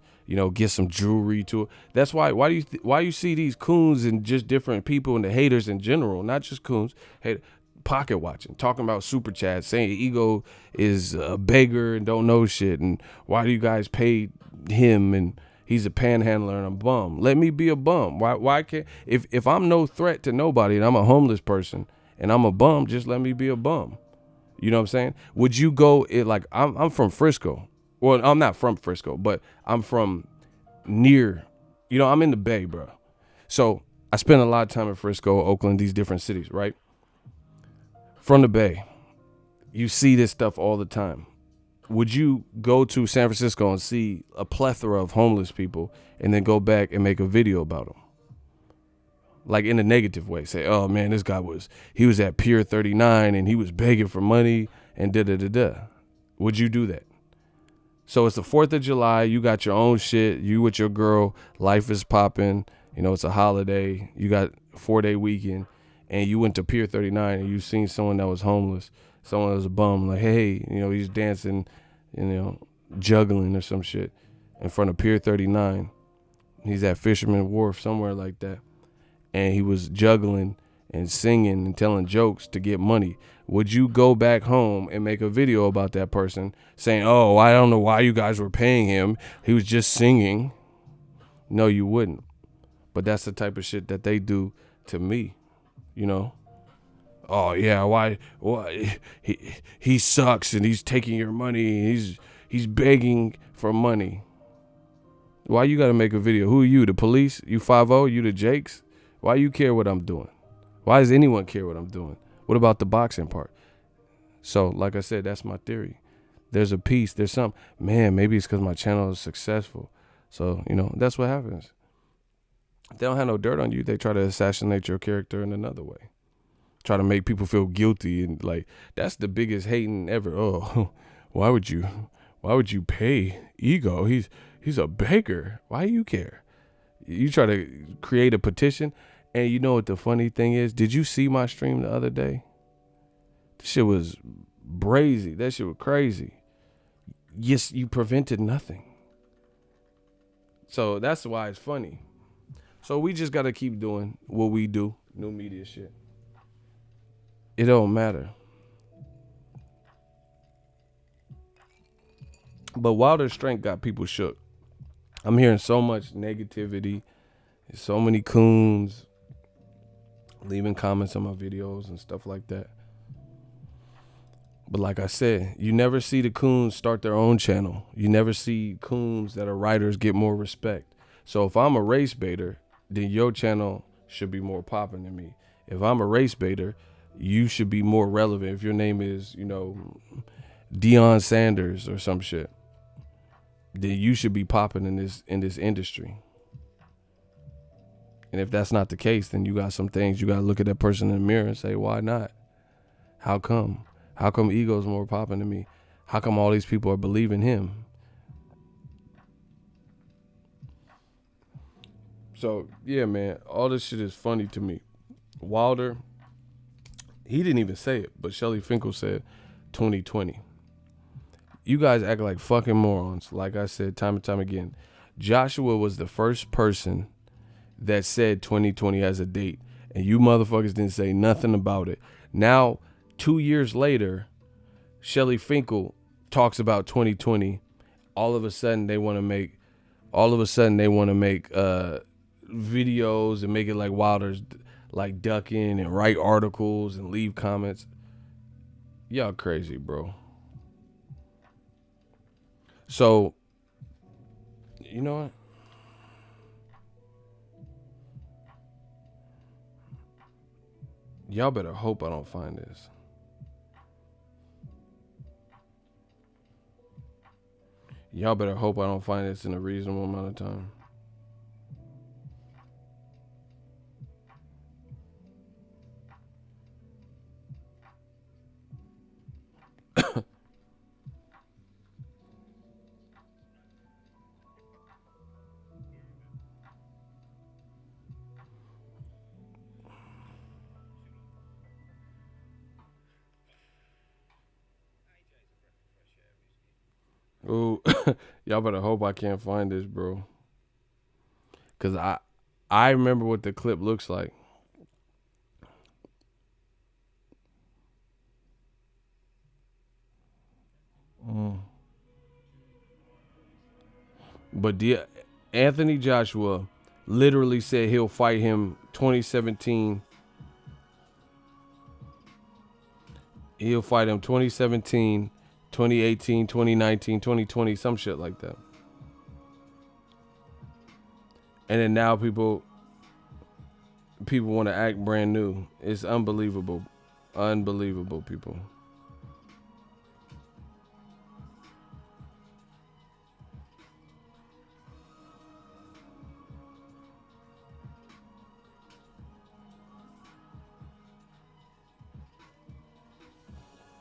get some jewelry to it. That's why you see these coons and just different people and the haters in general, not just coons, pocket watching, talking about super chats, saying Ego is a beggar and don't know shit, and why do you guys pay him and he's a panhandler and a bum? Let me be a bum. Why can't if I'm no threat to nobody and I'm a homeless person and I'm a bum, just let me be a bum. You know what I'm saying? Would you go I'm from Frisco. Well, I'm not from Frisco, but I'm from near, I'm in the Bay, bro. So I spend a lot of time in Frisco, Oakland, these different cities, right? From the Bay, you see this stuff all the time. Would you go to San Francisco and see a plethora of homeless people and then go back and make a video about them? Like in a negative way, say, oh man, this guy was at Pier 39 and he was begging for money and da-da-da-da. Would you do that? So it's the 4th of July. You got your own shit. You with your girl. Life is popping. It's a holiday. You got a 4-day weekend. And you went to Pier 39 and you seen someone that was homeless. Someone that was a bum. Like, hey, he's dancing, juggling or some shit in front of Pier 39. He's at Fisherman Wharf, somewhere like that. And he was juggling and singing and telling jokes to get money. Would you go back home and make a video about that person saying, oh, I don't know why you guys were paying him. He was just singing. No, you wouldn't. But that's the type of shit that they do to me, Oh, yeah, why he sucks and he's taking your money. He's begging for money. Why you got to make a video? Who are you, the police? You 5-0? You the Jakes? Why you care what I'm doing? Why does anyone care what I'm doing? What about the boxing part? So, like I said, that's my theory. There's a piece. There's some, man, maybe it's because my channel is successful. So, that's what happens. If they don't have no dirt on you, they try to assassinate your character in another way. Try to make people feel guilty, and like that's the biggest hating ever. Oh, why would you pay Ego? He's a beggar. Why you care? You try to create a petition, and you know what the funny thing is? Did you see my stream the other day? This shit was brazy. That shit was crazy. Yes, you prevented nothing. So that's why it's funny. So we just gotta keep doing what we do, new media shit. It don't matter. But Wilder's strength got people shook. I'm hearing so much negativity, so many coons leaving comments on my videos and stuff like that. But like I said, you never see the coons start their own channel. You never see coons that are writers get more respect. So if I'm a race baiter, then your channel should be more popping than me. If I'm a race baiter, you should be more relevant. If your name is, Deion Sanders or some shit, then you should be popping in this industry. And if that's not the case, then you got some things you got to look at that person in the mirror and say, why not? How come? How come Ego's more popping than me? How come all these people are believing him? So, yeah, man, all this shit is funny to me. Wilder, he didn't even say it, but Shelly Finkel said 2020. You guys act like fucking morons. Like I said time and time again, Joshua was the first person that said 2020 as a date, and you motherfuckers didn't say nothing about it. Now, 2 years later, Shelly Finkel talks about 2020. All of a sudden, they want to make videos and make it like Wilder's like ducking and write articles and leave comments. Y'all crazy, bro. So, you know what? Y'all better hope I don't find this. Y'all better hope I don't find this in a reasonable amount of time. Ooh, y'all better hope I can't find this, bro. Cause I remember what the clip looks like. But Anthony Joshua literally said he'll fight him 2017. He'll fight him 2017, 2018, 2019, 2020, some shit like that. And then now people want to act brand new. It's unbelievable. Unbelievable, people.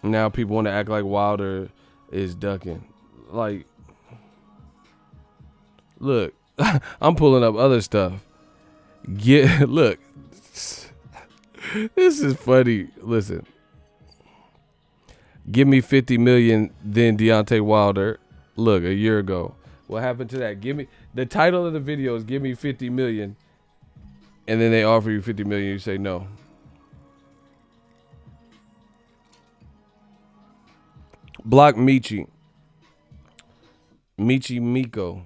Now people want to act like Wilder is ducking. Like, look, I'm pulling up other stuff. Look, this is funny. Listen, give me 50 million, then Deontay Wilder. Look, a year ago. What happened to that? Give me the title of the video is "Give me 50 million," and then they offer you 50 million. You say no. Block Michi. Michi Miko.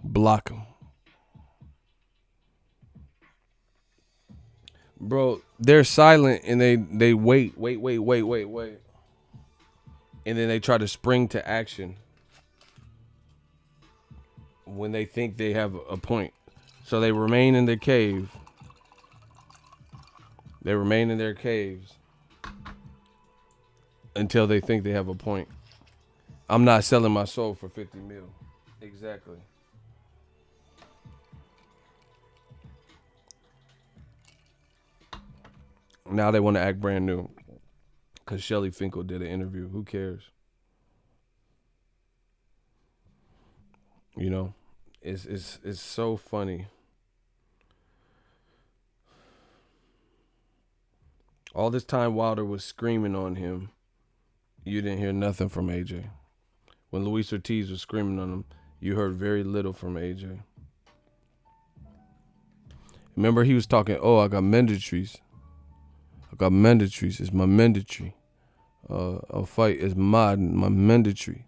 Block him. Bro, they're silent and they wait. And then they try to spring to action when they think they have a point. So they remain in their cave. They remain in their caves until they think they have a point. I'm not selling my soul for 50 mil. Exactly. Now they want to act brand new because Shelly Finkel did an interview. Who cares? You know, it's so funny. All this time Wilder was screaming on him, you didn't hear nothing from AJ. When Luis Ortiz was screaming on him, you heard very little from AJ. Remember he was talking, oh, I got mandatories. I got mandatories. It's my mandatory. A fight is my mandatory.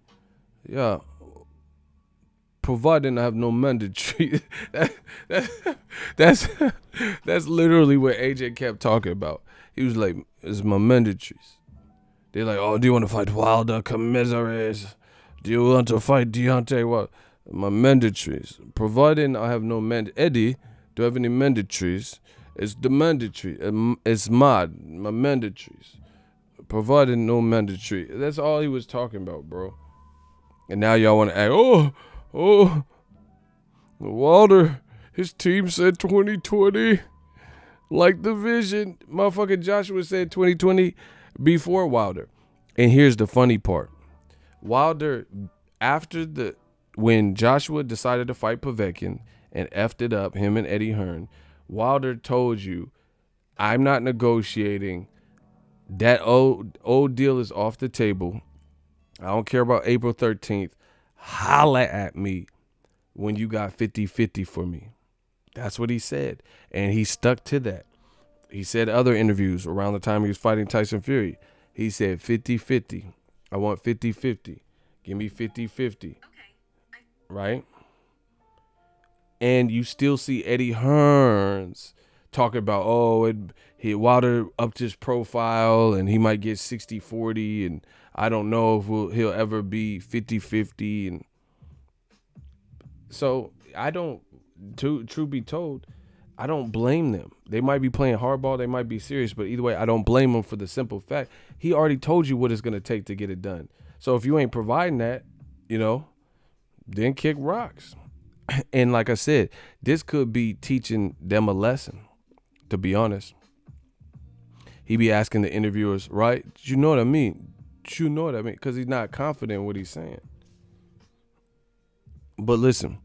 Yeah. Providing I have no mandatory. that's literally what AJ kept talking about. He was like, it's my mandatories. They're like, oh, do you want to fight Wilder? Commiserates. Do you want to fight Deontay Wilder? My mandatories. Providing I have no Eddie, do I have any mandatories? It's the mandatory. It's my mandatories. Providing no mandatory. That's all he was talking about, bro. And now y'all want to act, oh, Wilder, his team said 2020. Like the vision. Motherfucking Joshua said 2020 before Wilder. And here's the funny part. Wilder, when Joshua decided to fight Povetkin and effed it up, him and Eddie Hearn, Wilder told you, I'm not negotiating. That old deal is off the table. I don't care about April 13th. Holla at me when you got 50-50 for me. That's what he said. And he stuck to that. He said other interviews around the time he was fighting Tyson Fury. He said 50-50. I want 50-50. Give me 50-50. Okay. Right? And you still see Eddie Hearns talking about, Wilder upped his profile and he might get 60-40 and I don't know if he'll ever be 50-50. And so I don't, truth be told, I don't blame them. They might be playing hardball. They might be serious. But either way, I don't blame them for the simple fact. He already told you what it's going to take to get it done. So if you ain't providing that, then kick rocks. And like I said, this could be teaching them a lesson, to be honest. He be asking the interviewers, right? You know what I mean? You know what I mean? Because he's not confident in what he's saying. But listen,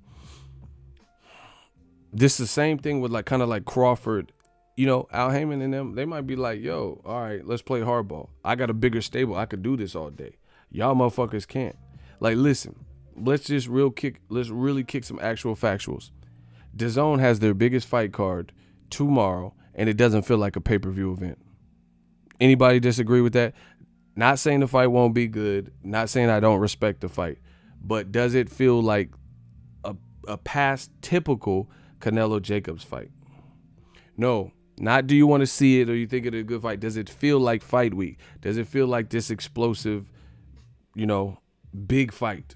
this is the same thing with kind of like Crawford, Al Heyman and them. They might be like, yo, all right, let's play hardball. I got a bigger stable. I could do this all day. Y'all motherfuckers can't. Like, listen, let's really kick some actual factuals. DAZN has their biggest fight card tomorrow, and it doesn't feel like a pay-per-view event. Anybody disagree with that? Not saying the fight won't be good. Not saying I don't respect the fight. But does it feel like a past typical Canelo Jacobs fight? No. Not do you want to see it or you think it's a good fight. Does it feel like fight week? Does it feel like this explosive, big fight?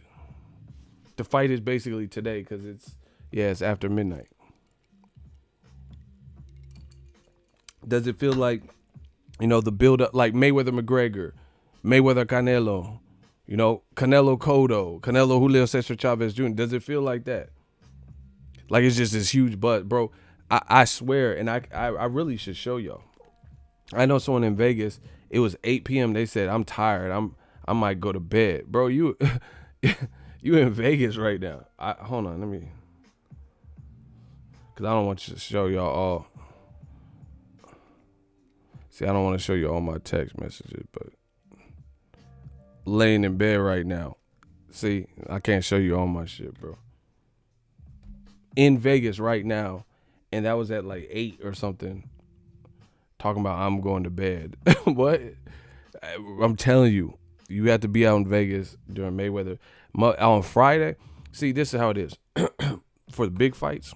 The fight is basically today because it's after midnight. Does it feel like, the build up, like Mayweather McGregor, Mayweather Canelo, Canelo Cotto, Canelo Julio Cesar Chavez Jr.? Does it feel like that? Like it's just this huge butt, bro. I swear, and I really should show y'all. I know someone in Vegas, it was 8 p.m. They said, I'm tired. I might go to bed. Bro, you in Vegas right now. Hold on, let me, because I don't want you to show y'all all. See, I don't want to show you all my text messages, but laying in bed right now. See, I can't show you all my shit, bro. In Vegas right now, and that was at like 8 or something, talking about I'm going to bed. What? I'm telling you, you have to be out in Vegas during Mayweather. On Friday, see, this is how it is. For the big fights,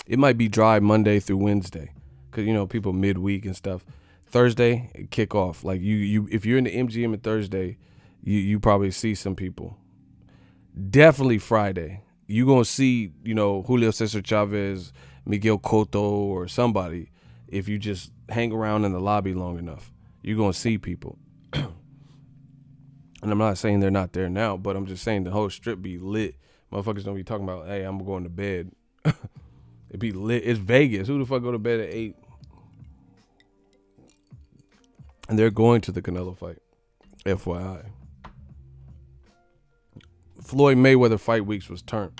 it might be dry Monday through Wednesday. Because, people midweek and stuff. Thursday, kick off. Like, you if you're in the MGM on Thursday, you probably see some people. Definitely Friday. You're going to see, Julio Cesar Chavez, Miguel Cotto, or somebody. If you just hang around in the lobby long enough, you're going to see people. And I'm not saying they're not there now, but I'm just saying the whole strip be lit. Motherfuckers don't be talking about, hey, I'm going to bed. It be lit. It's Vegas. Who the fuck go to bed at 8? And they're going to the Canelo fight. FYI. Floyd Mayweather fight weeks was turned.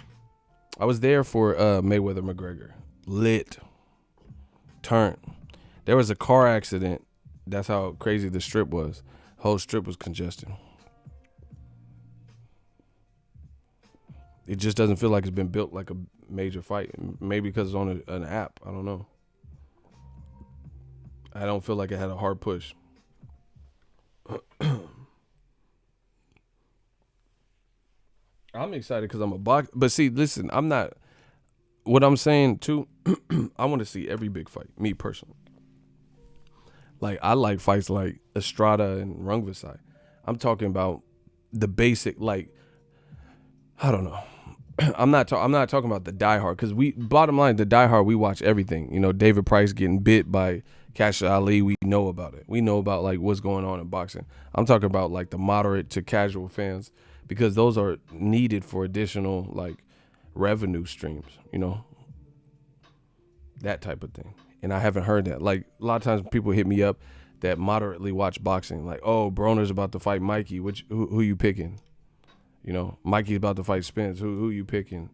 I was there for Mayweather McGregor. Lit. Turned. There was a car accident. That's how crazy the strip was. The whole strip was congested. It just doesn't feel like it's been built like a major fight. Maybe because it's on an app. I don't know. I don't feel like it had a hard push. I'm excited because I'm a boxer. But see, listen, I'm not. What I'm saying too, I want to see every big fight. Me personally. Like I like fights like Estrada and Rungvisai. I'm talking about the basic. Like I don't know. I'm not talking about the diehard because bottom line the diehard we watch everything. You know, David Price getting bit by Cash Ali, we know about it. We know about like what's going on in boxing. I'm talking about like the moderate to casual fans because those are needed for additional like revenue streams, you know, that type of thing. And I haven't heard that. Like a lot of times people hit me up that moderately watch boxing, like, oh, Broner's about to fight Mikey. Who you picking? You know, Mikey's about to fight Spence. Who you picking?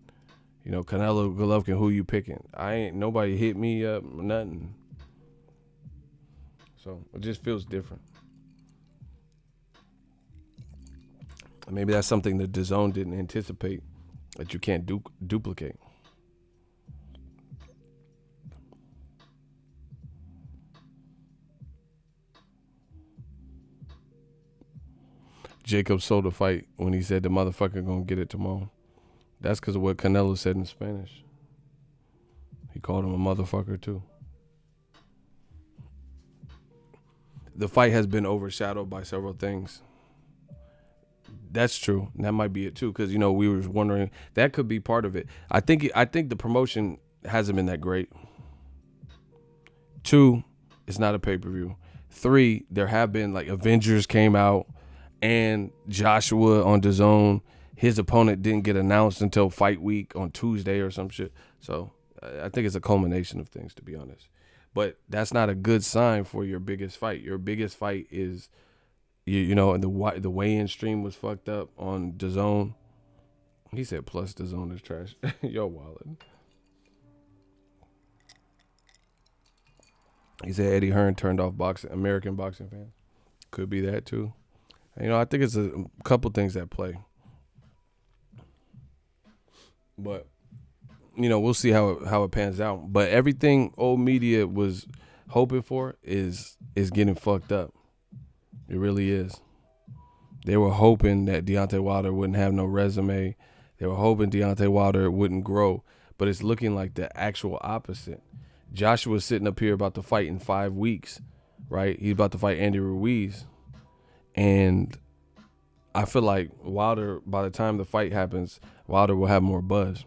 You know, Canelo Golovkin. Who you picking? Nobody hit me up, nothing. So it just feels different. Maybe that's something that DAZN didn't anticipate that you can't duplicate. Jacob sold a fight when he said the motherfucker gonna get it tomorrow. That's because of what Canelo said in Spanish. He called him a motherfucker too. The fight has been overshadowed by several things. That's true. That might be it too, because you know we were wondering that could be part of it. I think the promotion hasn't been that great. 2, it's not a pay-per-view. 3, there have been like Avengers came out and Joshua on DAZN. His opponent didn't get announced until fight week on Tuesday or some shit. So I think it's a culmination of things, to be honest. But that's not a good sign for your biggest fight. Your biggest fight is, you know, and the weigh-in stream was fucked up on DAZN. He said plus DAZN is trash. Yo, wildin'. He said Eddie Hearn turned off American boxing fans. Could be that too. You know, I think it's a couple things at play. But you know, we'll see how it pans out. But everything old media was hoping for is getting fucked up. It really is. They were hoping that Deontay Wilder wouldn't have no resume. They were hoping Deontay Wilder wouldn't grow. But it's looking like the actual opposite. Joshua's sitting up here about to fight in 5 weeks, right? He's about to fight Andy Ruiz. And I feel like Wilder, by the time the fight happens, Wilder will have more buzz.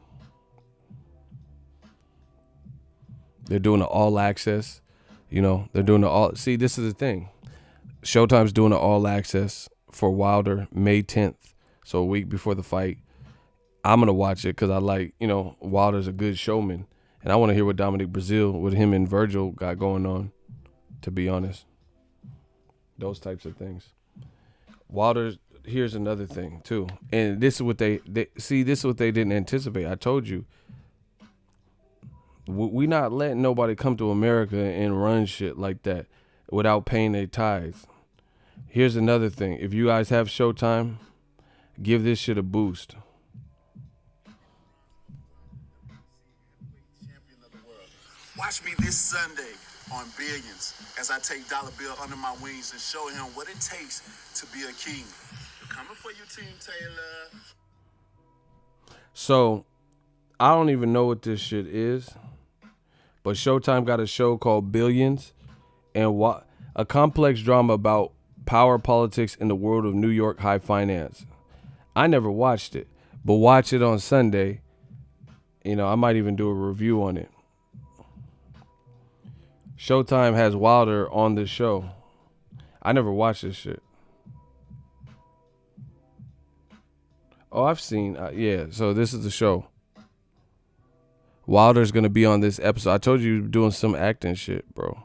They're doing the all access. You know, they're doing the all. See, this is the thing. Showtime's doing the all access for Wilder May 10th. So a week before the fight. I'm going to watch it because I like, you know, Wilder's a good showman. And I want to hear what Dominic Brazil, what him and Virgil got going on, to be honest. Those types of things. Wilder, here's another thing, too. And this is what this is what they didn't anticipate. I told you. We not letting nobody come to America and run shit like that without paying their tithes. Here's another thing. If you guys have Showtime, give this shit a boost. Watch me this Sunday on Billions as I take Dollar Bill under my wings and show him what it takes to be a king. Coming for you, Team Taylor. So, I don't even know what this shit is, but Showtime got a show called Billions, and a complex drama about power politics in the world of New York high finance. I never watched it, but watch it on Sunday. You know, I might even do a review on it. Showtime has Wilder on the show. I never watched this shit. Oh, I've seen. Yeah, so this is the show. Wilder's going to be on this episode. I told you doing some acting shit, bro.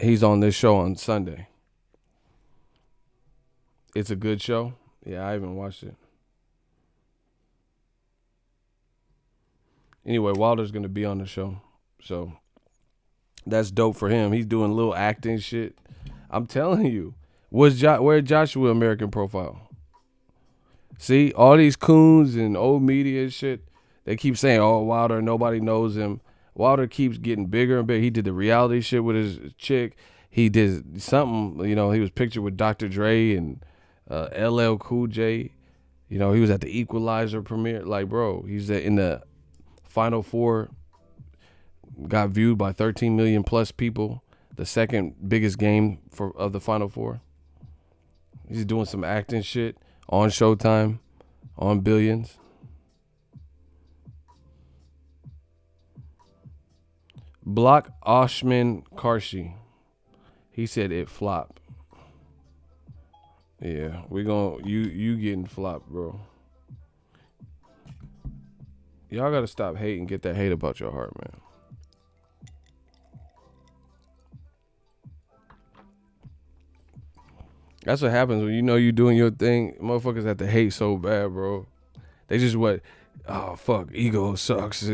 He's on this show on Sunday. It's a good show. Yeah, I haven't watched it. Anyway, Wilder's going to be on the show. So that's dope for him. He's doing little acting shit. I'm telling you. Where's Joshua American Profile? See, all these coons and old media and shit, they keep saying, oh, Wilder, nobody knows him. Wilder keeps getting bigger and bigger. He did the reality shit with his chick. He did something, he was pictured with Dr. Dre and LL Cool J. He was at the Equalizer premiere. Like, bro, he's in the Final Four. Got viewed by 13 million plus people. The second biggest game of the Final Four. He's doing some acting shit on Showtime, on Billions. Block Oshman Karshi. He said it flopped. Yeah, you getting flopped, bro. Y'all gotta stop hating. Get that hate about your heart, man. That's what happens when you doing your thing. Motherfuckers have to hate so bad, bro. They just oh fuck, ego sucks.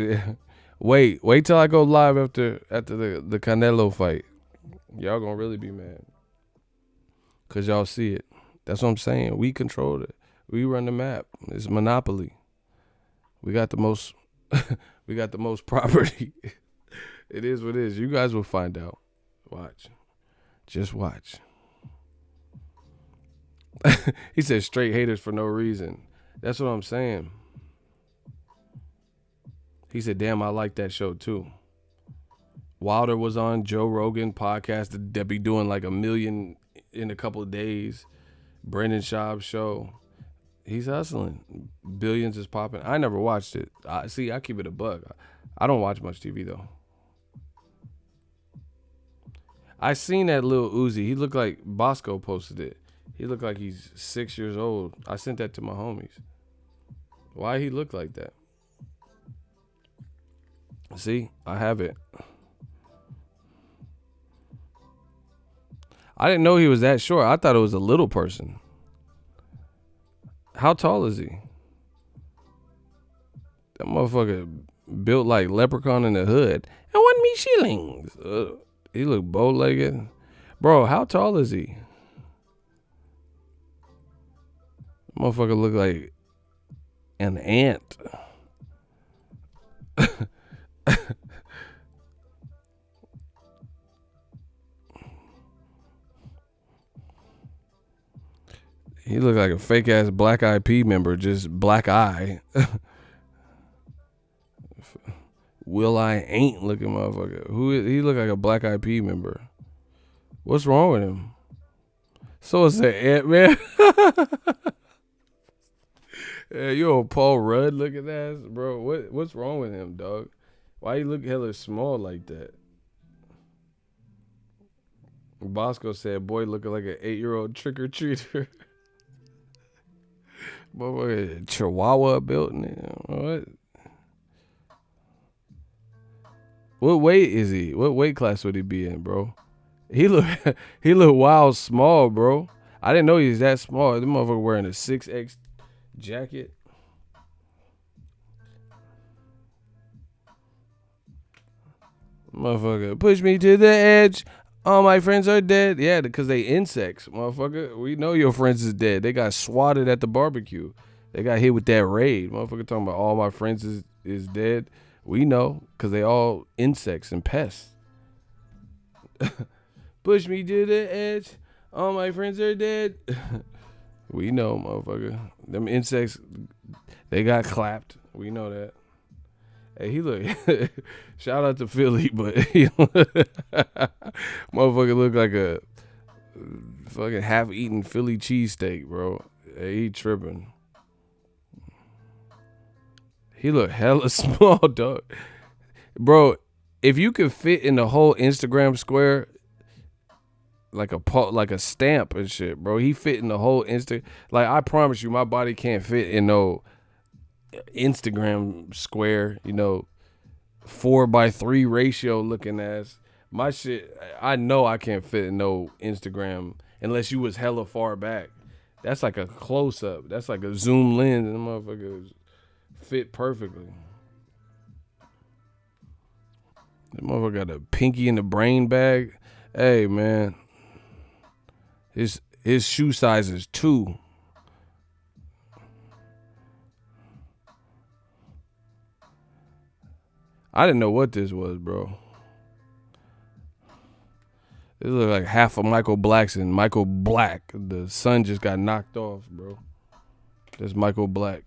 Wait till I go live after the Canelo fight. Y'all gonna really be mad. Cause y'all see it. That's what I'm saying. We control it. We run the map. It's monopoly. We got the most we got the most property. It is what it is. You guys will find out. Watch. Just watch. He said straight haters for no reason. That's what I'm saying. He said, damn, I like that show too. Wilder was on Joe Rogan podcast that be doing like 1 million in a couple of days. Brendan Schaub's show. He's hustling. Billions is popping. I never watched it. I keep it a buck. I don't watch much TV though. I seen that little Uzi. He looked like Bosco posted it. He looked like he's 6 years old. I sent that to my homies. Why he look like that? See, I have it. I didn't know he was that short. I thought it was a little person. How tall is he? That motherfucker built like Leprechaun in the Hood. And 1 me shillings. He look bow-legged. Bro, how tall is he? Motherfucker look like an ant. He look like a fake ass Black Eyed Peas member, just black eye. Will I ain't looking motherfucker. He look like a Black Eyed Peas member. What's wrong with him? So is that ant man? Yeah, you old Paul Rudd looking ass, bro. What's wrong with him, dog? Why you look hella small like that? Bosco said, boy looking like an 8-year-old trick-or-treater. Boy, Chihuahua built. What weight is he? What weight class would he be in, bro? He look wild small, bro. I didn't know he was that small. The motherfucker wearing a 6X jacket. Motherfucker, push me to the edge. All my friends are dead. Yeah, because they insects, motherfucker. We know your friends is dead. They got swatted at the barbecue. They got hit with that raid. Motherfucker talking about all my friends is dead. We know, because they all insects and pests. Push me to the edge. All my friends are dead. We know, motherfucker. Them insects, they got clapped. We know that. Hey, he look. Shout out to Philly, but motherfucker look like a fucking half-eaten Philly cheesesteak, bro. Hey, he tripping. He look hella small, dog. Bro, if you could fit in the whole Instagram square like a stamp and shit, bro. He fit in the whole like, I promise you, my body can't fit in no Instagram square, 4:3 ratio looking ass. My shit, I know I can't fit in no Instagram unless you was hella far back. That's like a close up. That's like a zoom lens, and the motherfucker fit perfectly. The motherfucker got a pinky in the brain bag. Hey man, his shoe size is 2. I didn't know what this was, bro. It looked like half of Michael Blackson. Michael Black. The sun just got knocked off, bro. That's Michael Black.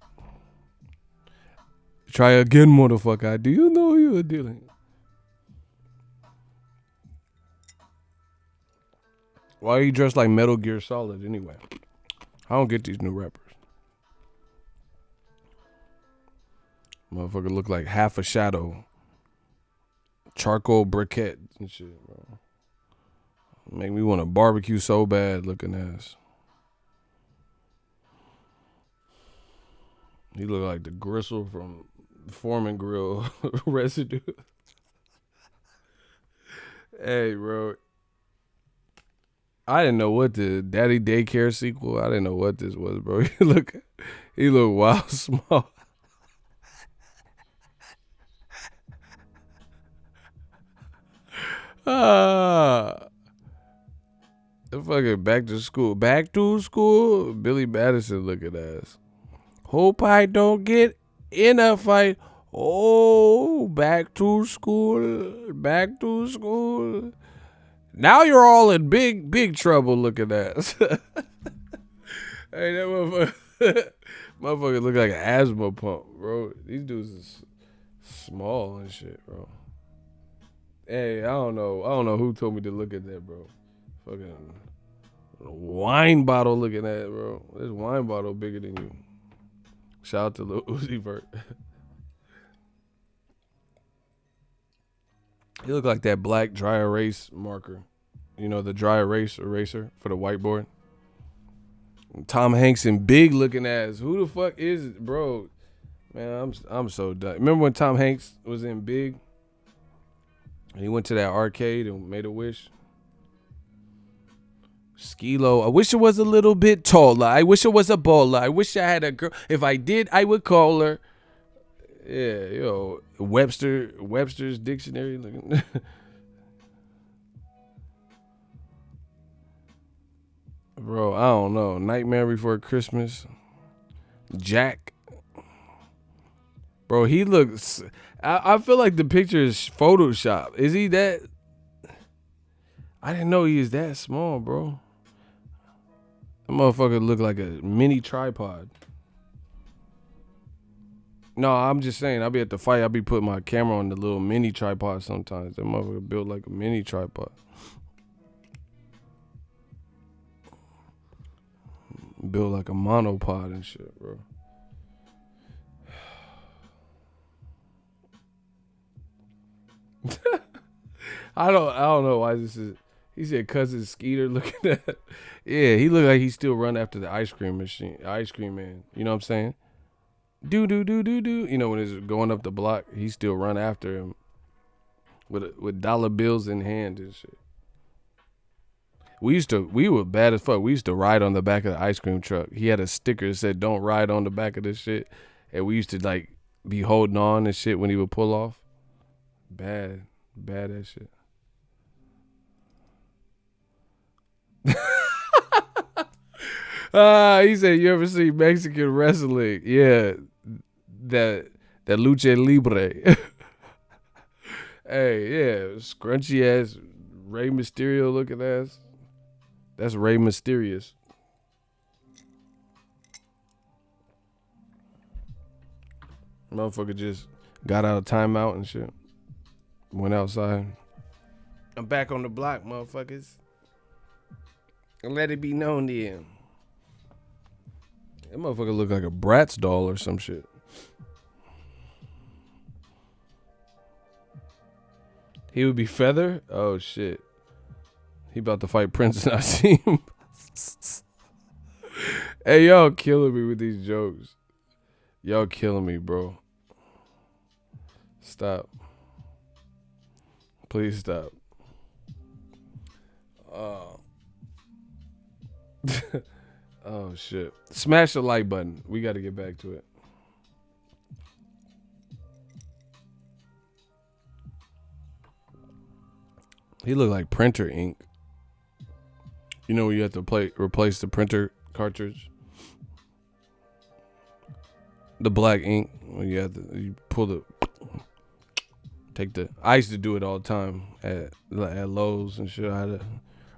Try again, motherfucker. Do you know who you are dealing? Why are you dressed like Metal Gear Solid anyway? I don't get these new rappers. Motherfucker look like half a shadow. Charcoal briquette and shit, bro. Make me want to barbecue so bad looking ass. He look like the gristle from Foreman Grill residue. Hey, bro. I didn't know what the Daddy Daycare sequel. I didn't know what this was, bro. He look wild small. The fucking back to school. Back to school? Billy Madison looking ass. Hope I don't get in a fight. Oh, back to school. Back to school. Now you're all in big trouble looking ass. Hey, that motherfucker look like an asthma pump, bro. These dudes is small and shit, bro. Hey, I don't know who told me to look at that, bro. Fucking wine bottle looking at it, bro. This wine bottle bigger than you. Shout out to Lil Uzi Vert. He look like that black dry erase marker. You know, the dry erase eraser for the whiteboard. Tom Hanks and big looking ass. Who the fuck is it, bro? Man, I'm so done. Remember when Tom Hanks was in Big? And he went to that arcade and made a wish. Skilo. I wish it was a little bit taller. I wish it was a baller. I wish I had a girl. If I did, I would call her. Yeah, yo, Webster's dictionary. Bro, I don't know. Nightmare Before Christmas. Jack. Bro, he looks. I feel like the picture is Photoshop. Is he that? I didn't know he is that small, bro. That motherfucker look like a mini tripod. No, I'm just saying, I'll be at the fight, I'll be putting my camera on the little mini tripod sometimes. That motherfucker built like a mini tripod. Built like a monopod and shit, bro. I don't know why this is. He said cousin Skeeter looking at. Yeah, he look like he still run after the ice cream machine, ice cream man. You know what I'm saying? Do. You know when it's going up the block, he still run after him with dollar bills in hand and shit. We were bad as fuck. We used to ride on the back of the ice cream truck. He had a sticker that said "Don't ride on the back of this shit," and we used to like be holding on and shit when he would pull off. Bad as shit. He said, "You ever see Mexican wrestling? Yeah, that lucha libre." Hey, yeah, scrunchy ass Rey Mysterio looking ass. That's Rey Mysterious. Motherfucker just got out of timeout and shit. Went outside. I'm back on the block, motherfuckers. And let it be known to him. That motherfucker look like a Bratz doll or some shit. He would be Feather? Oh, shit. He about to fight Prince Nassim. Hey, y'all killing me with these jokes. Y'all killing me, bro. Stop. Please stop. Oh shit! Smash the like button. We got to get back to it. He looked like printer ink. You know when you have to replace the printer cartridge, the black ink. When you pull take the. I used to do it all the time at Lowe's and shit. I had to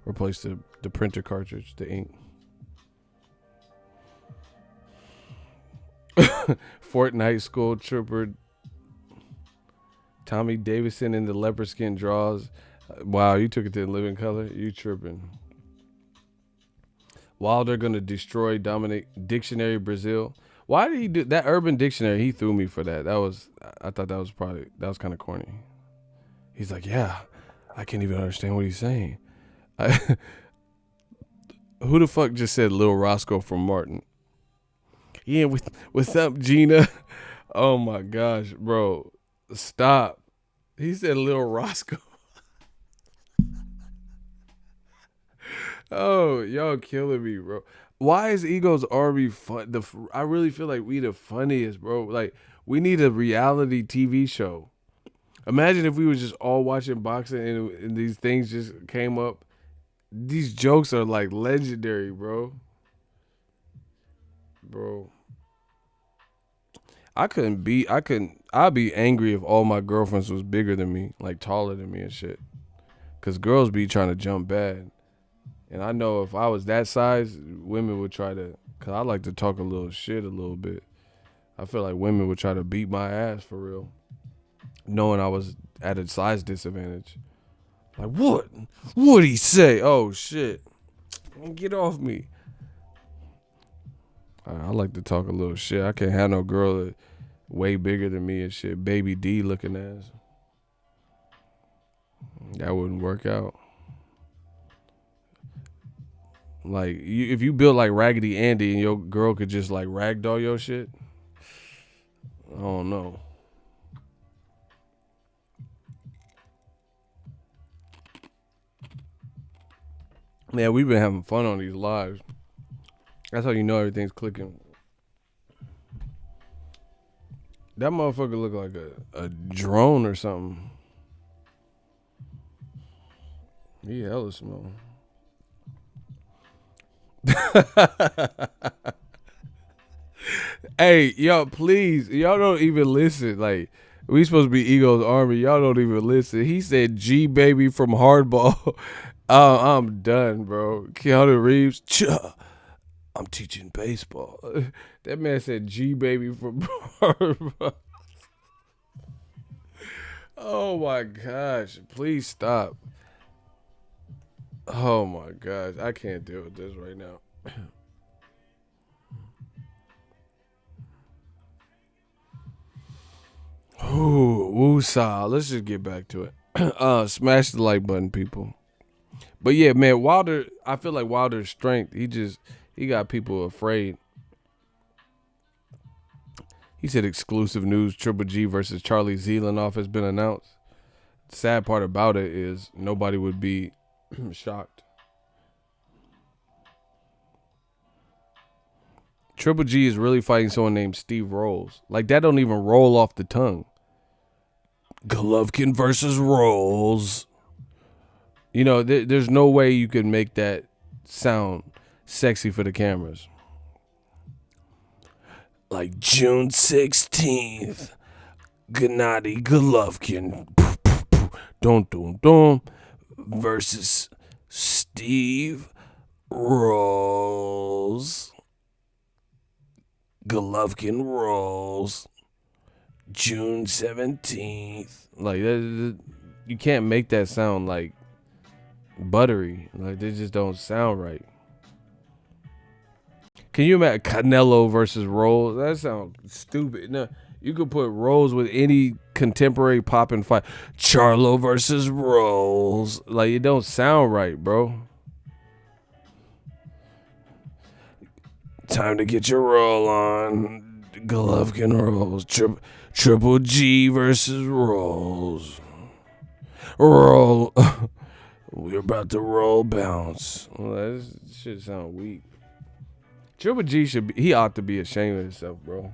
replace the printer cartridge, the ink. Fortnite school trooper Tommy Davidson in the leopard skin draws. Wow, you took it to the living color. You tripping. Wilder gonna destroy Dominic Dictionary Brazil. Why did he do that? Urban Dictionary, he threw me for that. I thought that was kind of corny. He's like, yeah, I can't even understand what he's saying. Who the fuck just said Lil Roscoe from Martin? Yeah, what's up, Gina? Oh my gosh, bro. Stop. He said Lil Roscoe. Oh, y'all killing me, bro. Why is Ego's Army fun? I really feel like we the funniest, bro. Like, we need a reality TV show. Imagine if we was just all watching boxing and these things just came up. These jokes are like legendary, bro. Bro. I'd be angry if all my girlfriends was bigger than me, like taller than me and shit. Cause girls be trying to jump bad. And I know if I was that size, women would try to, cause I like to talk a little shit a little bit. I feel like women would try to beat my ass for real. Knowing I was at a size disadvantage. Like, what? What'd he say? Oh shit. Get off me. I like to talk a little shit. I can't have no girl that way bigger than me and shit. Baby D looking ass. That wouldn't work out. Like, if you built like Raggedy Andy and your girl could just like ragdoll your shit, I don't know. Man, we've been having fun on these lives. That's how you know everything's clicking. That motherfucker look like a drone or something. He hella small. Hey, y'all, please, y'all don't even listen. Like, we supposed to be Ego's Army. Y'all don't even listen. He said G baby from Hardball. Oh, I'm done, bro. Keanu Reeves. I'm teaching baseball. That man said G baby from Hardball. Oh my gosh. Please stop. Oh my gosh. I can't deal with this right now. Ooh, woosah. Let's just get back to it. Smash the like button, people. But yeah, man, Wilder, I feel like Wilder's strength, he got people afraid. He said exclusive news, Triple G versus Charlie Zelenoff has been announced. The sad part about it is nobody would be shocked. Triple G is really fighting someone named Steve Rolls. Like, that don't even roll off the tongue. Golovkin versus Rolls. You know, there's no way you could make that sound sexy for the cameras. Like June 16th, Gennady Golovkin versus Steve Rolls. Golovkin Rolls. June 17th. Like, you can't make that sound like buttery. Like, they just don't sound right. Can you imagine Canelo versus Rolls? That sounds stupid. No, you could put Rolls with any contemporary poppin' fight. Charlo versus Rolls. Like, it don't sound right, bro. Time to get your roll on. Golovkin Rolls. Triple G versus Rolls. We're about to roll bounce. Well, that shit sound weak. Triple G he ought to be ashamed of himself, bro.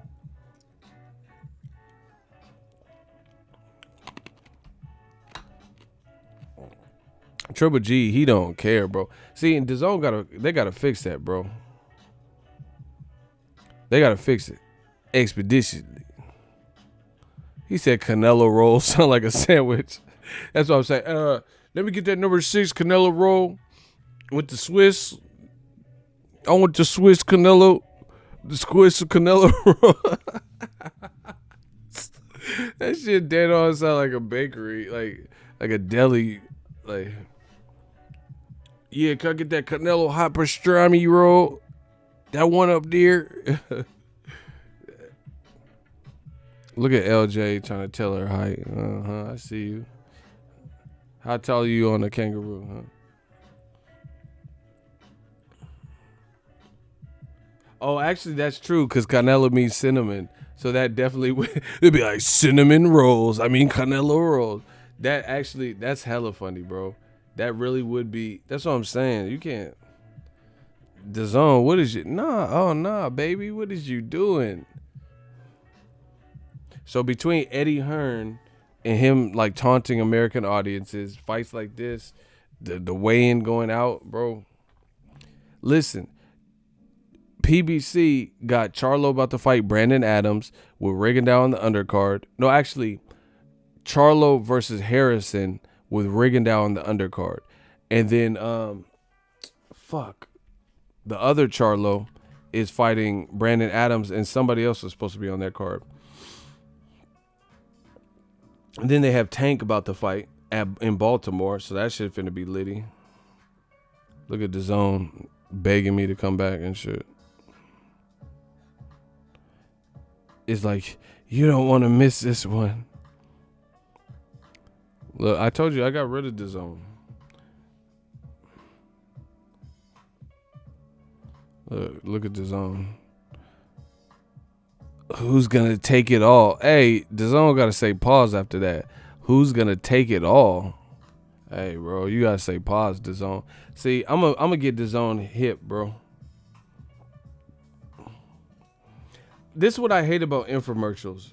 Triple G, he don't care, bro. See, and DAZN they gotta fix that, bro. They gotta fix it expeditiously. He said Canelo roll sound like a sandwich. That's what I'm saying. Let me get that number 6 Canelo roll with the Swiss. I want the Swiss Canelo, the Swiss Canelo roll. That shit dead on sound like a bakery, like a deli, like. Yeah, can I get that Canelo hot pastrami roll? That one up there. Look at LJ trying to tell her height. I see you. How tall are you on a kangaroo, huh? Oh, actually, that's true, because Canelo means cinnamon. So that definitely would. It'd be like cinnamon rolls. I mean, Canelo rolls. That's hella funny, bro. That really would be. That's what I'm saying. You can't. DAZN, what is it? Nah, baby. What is you doing? So between Eddie Hearn and him like taunting American audiences, fights like this, the weigh-in going out, bro. Listen, PBC got Charlo about to fight Brandon Adams with Rigondeaux on the undercard. No, actually, Charlo versus Harrison with Rigondeaux on the undercard. And then, the other Charlo is fighting Brandon Adams, and somebody else is supposed to be on that card. And then they have Tank about to fight in Baltimore, so that shit finna be litty. Look at DAZN begging me to come back and shit. It's like, you don't want to miss this one. Look, I told you I got rid of DAZN. Look at DAZN. Who's gonna take it all? Hey, DAZN gotta say pause after that. Who's gonna take it all? Hey, bro, you gotta say pause, DAZN. See, I'm gonna get DAZN hip, bro. This is what I hate about infomercials.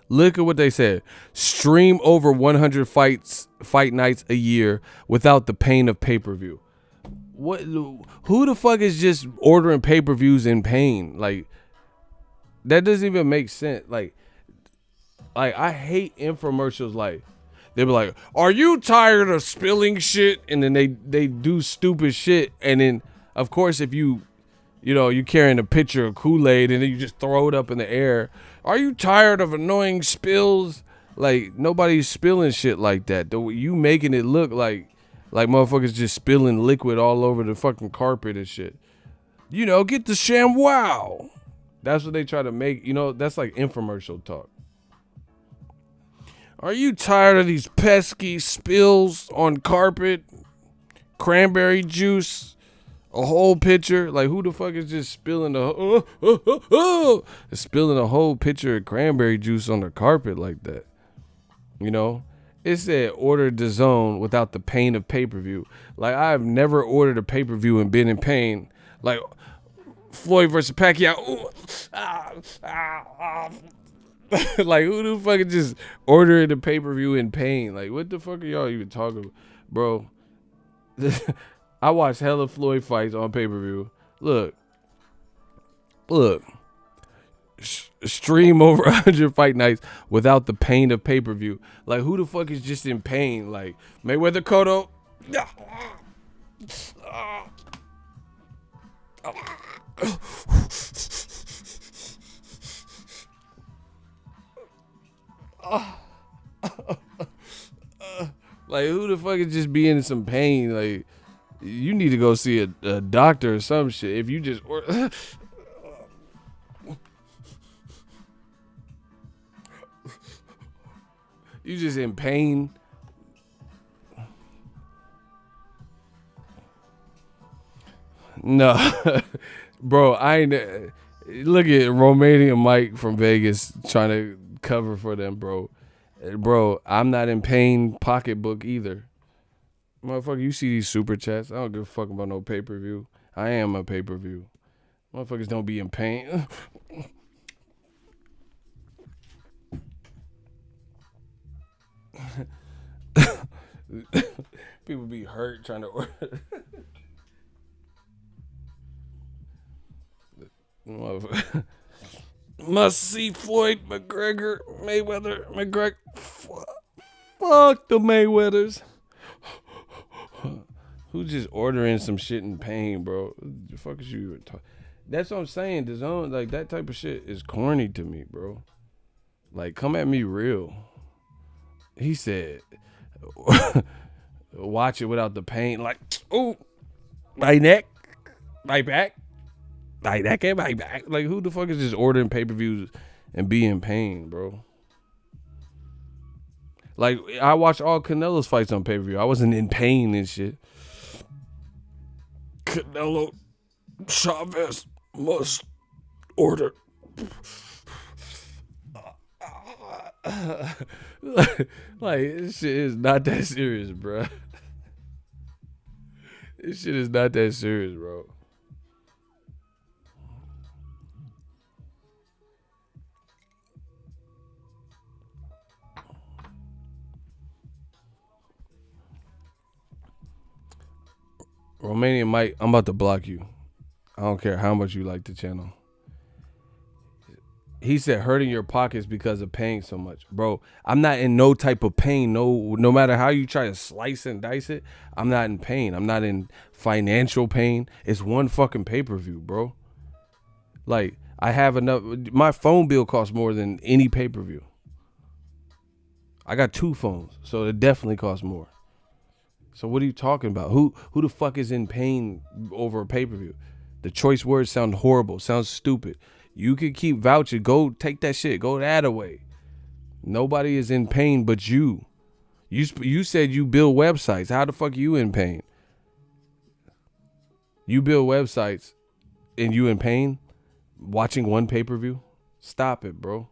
Look at what they said. Stream over 100 fight nights a year without the pain of pay-per-view. What? Who the fuck is just ordering pay-per-views in pain? Like, that doesn't even make sense. Like I hate infomercials. Like, they be like, "Are you tired of spilling shit?" And then they do stupid shit. And then, of course, if you carrying a pitcher of Kool-Aid and then you just throw it up in the air. Are you tired of annoying spills? Like, nobody's spilling shit like that. You making it look like motherfuckers just spilling liquid all over the fucking carpet and shit. Get the ShamWow. That's what they try to make. That's like infomercial talk. Are you tired of these pesky spills on carpet? Cranberry juice. A whole pitcher, like, who the fuck is just spilling spilling a whole pitcher of cranberry juice on the carpet like that? It said order DAZN without the pain of pay-per-view. Like, I've never ordered a pay-per-view and been in pain. Like Floyd versus Pacquiao. Like, who the fuck is just ordering a pay-per-view in pain? Like, what the fuck are y'all even talking about, bro? I watched hella Floyd fights on pay-per-view. Look. Stream over 100 fight nights without the pain of pay-per-view. Like, who the fuck is just in pain? Like, Mayweather Cotto. Like, who the fuck is just being in some pain? Like, you need to go see a doctor or some shit. If you just you just in pain. No, bro, Look at Romanian Mike from Vegas trying to cover for them, bro. Bro, I'm not in pain pocketbook either. Motherfucker, you see these super chats. I don't give a fuck about no pay-per-view. I am a pay-per-view. Motherfuckers don't be in pain. People be hurt trying to order. Must see Floyd McGregor, McGregor. Fuck the Mayweathers. Who just ordering some shit in pain, bro? The fuck is you even talking? That's what I'm saying. The zone, like that type of shit is corny to me, bro. Like, come at me real. He said, watch it without the pain. Like, ooh, my neck, my back, my neck and my back. Like, who the fuck is just ordering pay-per-views and be in pain, bro? Like, I watched all Canelo's fights on pay-per-view. I wasn't in pain and shit. Canelo Chavez must order. Like, this shit is not that serious, bro. This shit is not that serious, bro. Romanian Mike, I'm about to block you. I don't care how much you like the channel. He said hurting your pockets because of paying so much. Bro, I'm not in no type of pain. No matter how you try to slice and dice it, I'm not in pain. I'm not in financial pain. It's one fucking pay-per-view, bro. Like, I have enough. My phone bill costs more than any pay-per-view. I got 2 phones, so it definitely costs more. So what are you talking about? Who the fuck is in pain over a pay-per-view? The choice words sound horrible, sounds stupid. You can keep vouching. Go take that shit. Go that away. Nobody is in pain but you. You said you build websites. How the fuck are you in pain? You build websites and you in pain watching one pay-per-view? Stop it, bro.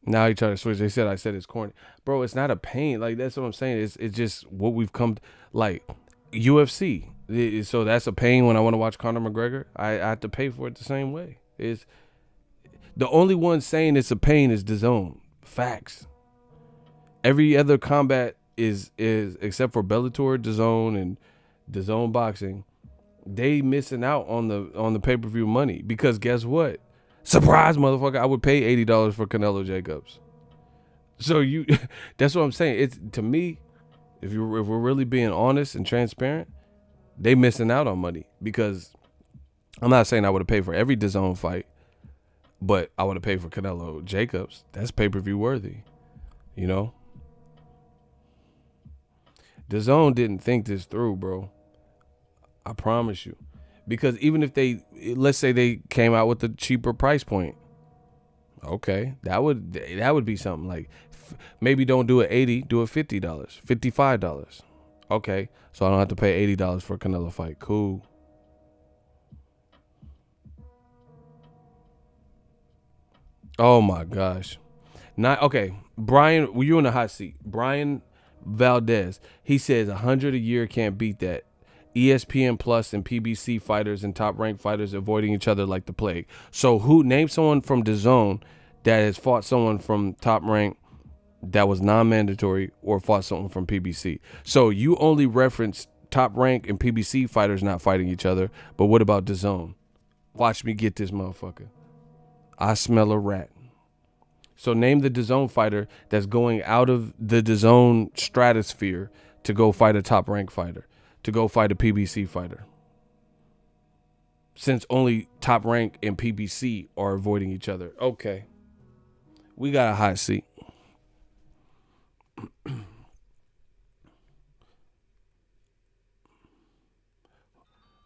Now you try to switch. I said it's corny. Bro, it's not a pain. Like, that's what I'm saying. It's just what we've come to, like, UFC. So that's a pain when I want to watch Conor McGregor. I have to pay for it the same way. It's the only one saying it's a pain is DAZN. Facts. Every other combat is except for Bellator, DAZN, and DAZN Boxing. They missing out on the pay-per-view money because guess what? Surprise, motherfucker! I would pay $80 for Canelo Jacobs. So that's what I'm saying. It's, to me, if we're really being honest and transparent, they missing out on money because I'm not saying I would have paid for every DAZN fight, but I would have paid for Canelo Jacobs. That's pay-per-view worthy, you know. DAZN didn't think this through, bro. I promise you. Because even if let's say they came out with a cheaper price point, okay, that would be something. Like, maybe don't do it $80, do it $50, $55. Okay, so I don't have to pay $80 for a Canelo fight. Cool. Oh my gosh. Okay, Brian, you in the hot seat. Brian Valdez, he says 100 a year can't beat that. ESPN Plus and PBC fighters and top ranked fighters avoiding each other like the plague. So name someone from DAZN that has fought someone from top rank that was non-mandatory or fought someone from PBC. So you only reference top rank and PBC fighters not fighting each other, but what about DAZN? Watch me get this motherfucker. I smell a rat. So name the DAZN fighter that's going out of the DAZN stratosphere to go fight a top rank fighter, to go fight a PBC fighter. Since only top rank and PBC are avoiding each other. Okay. We got a hot seat.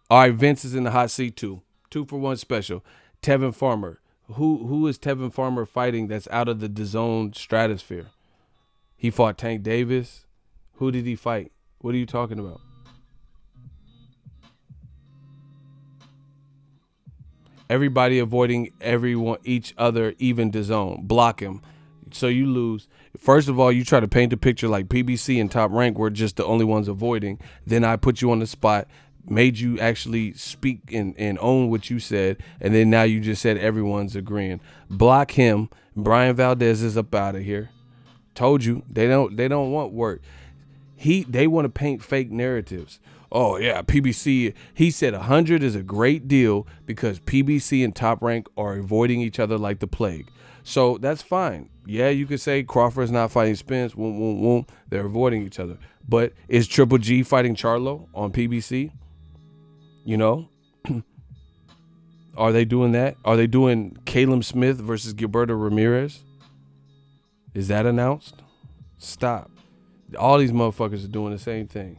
All right, Vince is in the hot seat too. 2-for-1 special. Tevin Farmer. Who is Tevin Farmer fighting that's out of the DAZN stratosphere? He fought Tank Davis. Who did he fight? What are you talking about? Everybody avoiding each other, even DAZN. Block him. So you lose. First of all, you try to paint the picture like PBC and Top Rank were just the only ones avoiding. Then I put you on the spot, made you actually speak and own what you said, and then now you just said everyone's agreeing. Block him. Brian Valdez is up out of here. Told you they don't want work. They want to paint fake narratives. Oh yeah, PBC. He said 100 is a great deal because PBC and Top Rank are avoiding each other like the plague. So that's fine. Yeah, you could say Crawford's not fighting Spence. They're avoiding each other. But is Triple G fighting Charlo on PBC? You know? Are they doing that? Are they doing Caleb Smith versus Gilberto Ramirez? Is that announced? Stop. All these motherfuckers are doing the same thing.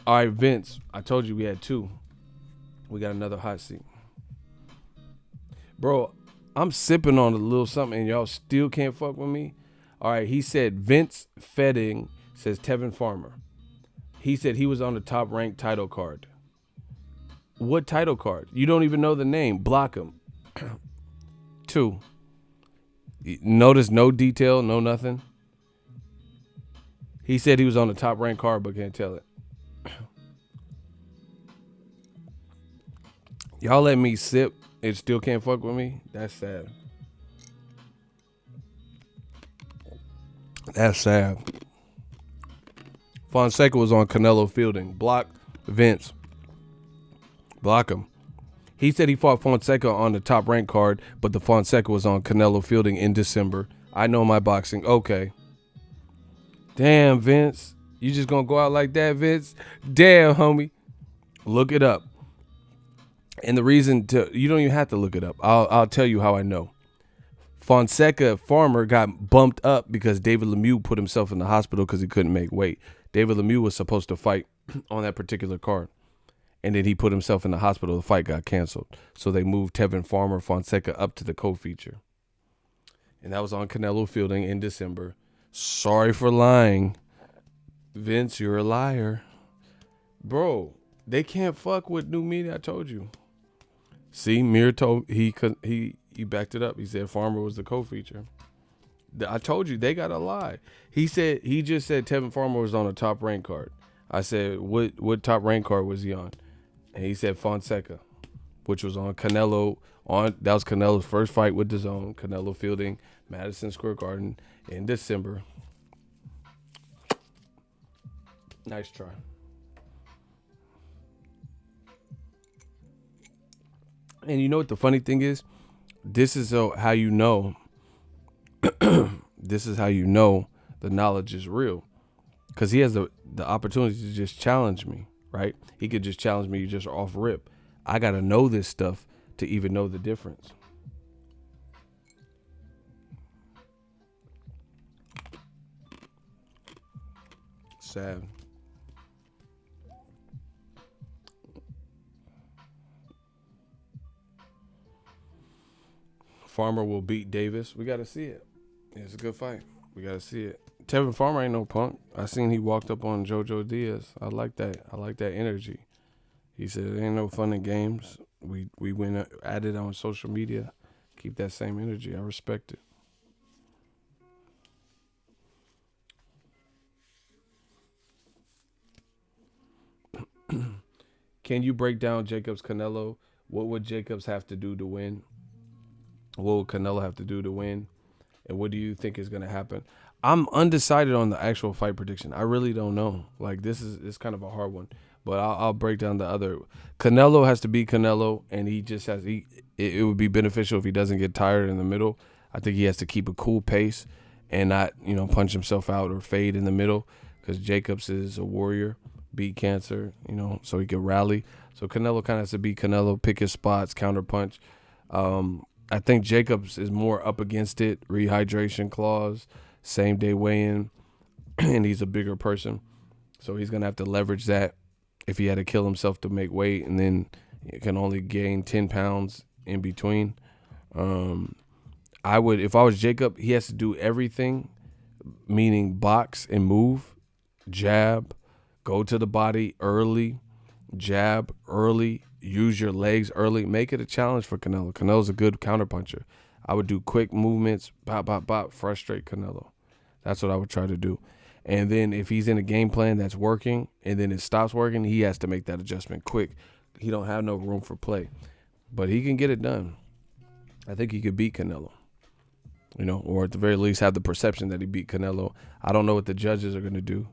All right, Vince. I told you we had 2. We got another hot seat. Bro, I'm sipping on a little something and y'all still can't fuck with me. All right, he said Vince Fedding says Tevin Farmer. He said he was on the Top Rank title card. What title card? You don't even know the name. Block him. 2. Notice no detail, no nothing. He said he was on the Top Rank card, but can't tell it. Y'all let me sip. It still can't fuck with me. That's sad. That's sad. Fonseca was on Canelo Fielding. Block Vince. Block him. He said he fought Fonseca on the Top Rank card, but the Fonseca was on Canelo Fielding in December. I know my boxing. Okay. Damn, Vince. You just gonna go out like that, Vince? Damn, homie. Look it up. And the reason you don't even have to look it up. I'll tell you how I know. Fonseca Farmer got bumped up because David Lemieux put himself in the hospital because he couldn't make weight. David Lemieux was supposed to fight on that particular card. And then he put himself in the hospital. The fight got canceled. So they moved Tevin Farmer Fonseca up to the co-feature. And that was on Canelo Fielding in December. Sorry for lying. Vince, you're a liar. Bro, they can't fuck with new media. I told you. See, Mir told he backed it up. He said Farmer was the co-feature. I told you they got to lie. He just said Tevin Farmer was on a Top Rank card. I said what Top Rank card was he on? And he said Fonseca, which was on Canelo. That was Canelo's first fight with DAZN. Canelo Fielding, Madison Square Garden in December. Nice try. And you know what the funny thing is? This is how you know. This is how you know the knowledge is real. Because he has the opportunity to just challenge me, right? He could just challenge me just off rip. I got to know this stuff to even know the difference. Sad. Farmer will beat Davis. We got to see it. It's a good fight. We got to see it. Tevin Farmer ain't no punk. I seen he walked up on JoJo Diaz. I like that. I like that energy. He said it ain't no fun in games. We went at it on social media. Keep that same energy. I respect it. Can you break down Jacobs Canelo? What would Jacobs have to do to win? What would Canelo have to do to win? And what do you think is going to happen? I'm undecided on the actual fight prediction. I really don't know. Like, it's kind of a hard one. But I'll break down the other. Canelo has to be Canelo, and he just has. It would be beneficial if he doesn't get tired in the middle. I think he has to keep a cool pace and not, punch himself out or fade in the middle, because Jacobs is a warrior, beat cancer, so he can rally. So Canelo kind of has to be Canelo, pick his spots, counter punch. I think Jacobs is more up against it, rehydration clause, same day weigh-in, and he's a bigger person. So he's going to have to leverage that if he had to kill himself to make weight, and then he can only gain 10 pounds in between. If I was Jacob, he has to do everything, meaning box and move, jab, go to the body early, jab early, use your legs early, make it a challenge for Canelo. Canelo's a good counterpuncher. I would do quick movements, bop, bop, bop, frustrate Canelo. That's what I would try to do. And then if he's in a game plan that's working and then it stops working, he has to make that adjustment quick. He don't have no room for play. But he can get it done. I think he could beat Canelo. Or at the very least have the perception that he beat Canelo. I don't know what the judges are going to do.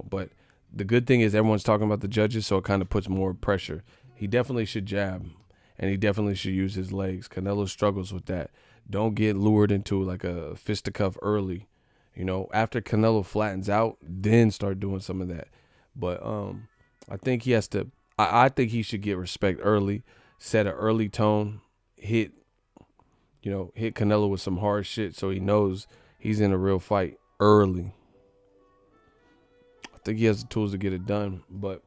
But the good thing is everyone's talking about the judges, so it kind of puts more pressure. He definitely should jab, and he definitely should use his legs. Canelo struggles with that. Don't get lured into like a fisticuff early. After Canelo flattens out, then start doing some of that. But I think he has to. I think he should get respect early, set an early tone, hit Canelo with some hard shit so he knows he's in a real fight early. I think he has the tools to get it done, but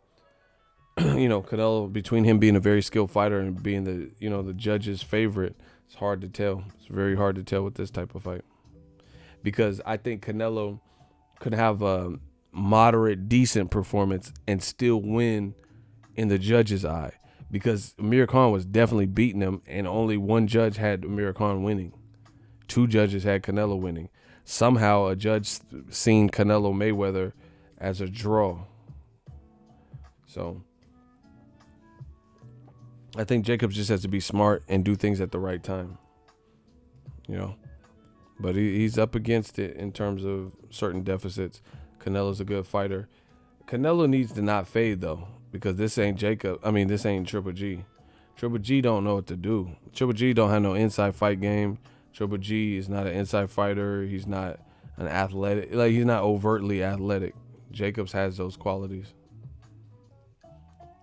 Canelo, between him being a very skilled fighter and being the judge's favorite, it's hard to tell. It's very hard to tell with this type of fight. Because I think Canelo could have a moderate, decent performance and still win in the judge's eye. Because Amir Khan was definitely beating him, and only one judge had Amir Khan winning. 2 judges had Canelo winning. Somehow a judge seen Canelo Mayweather as a draw. So I think Jacobs just has to be smart and do things at the right time. But he's up against it in terms of certain deficits. Canelo's a good fighter. Canelo needs to not fade, though, because this ain't this ain't Triple G. Triple G don't know what to do. Triple G don't have no inside fight game. Triple G is not an inside fighter. He's not an athletic. He's not overtly athletic. Jacobs has those qualities.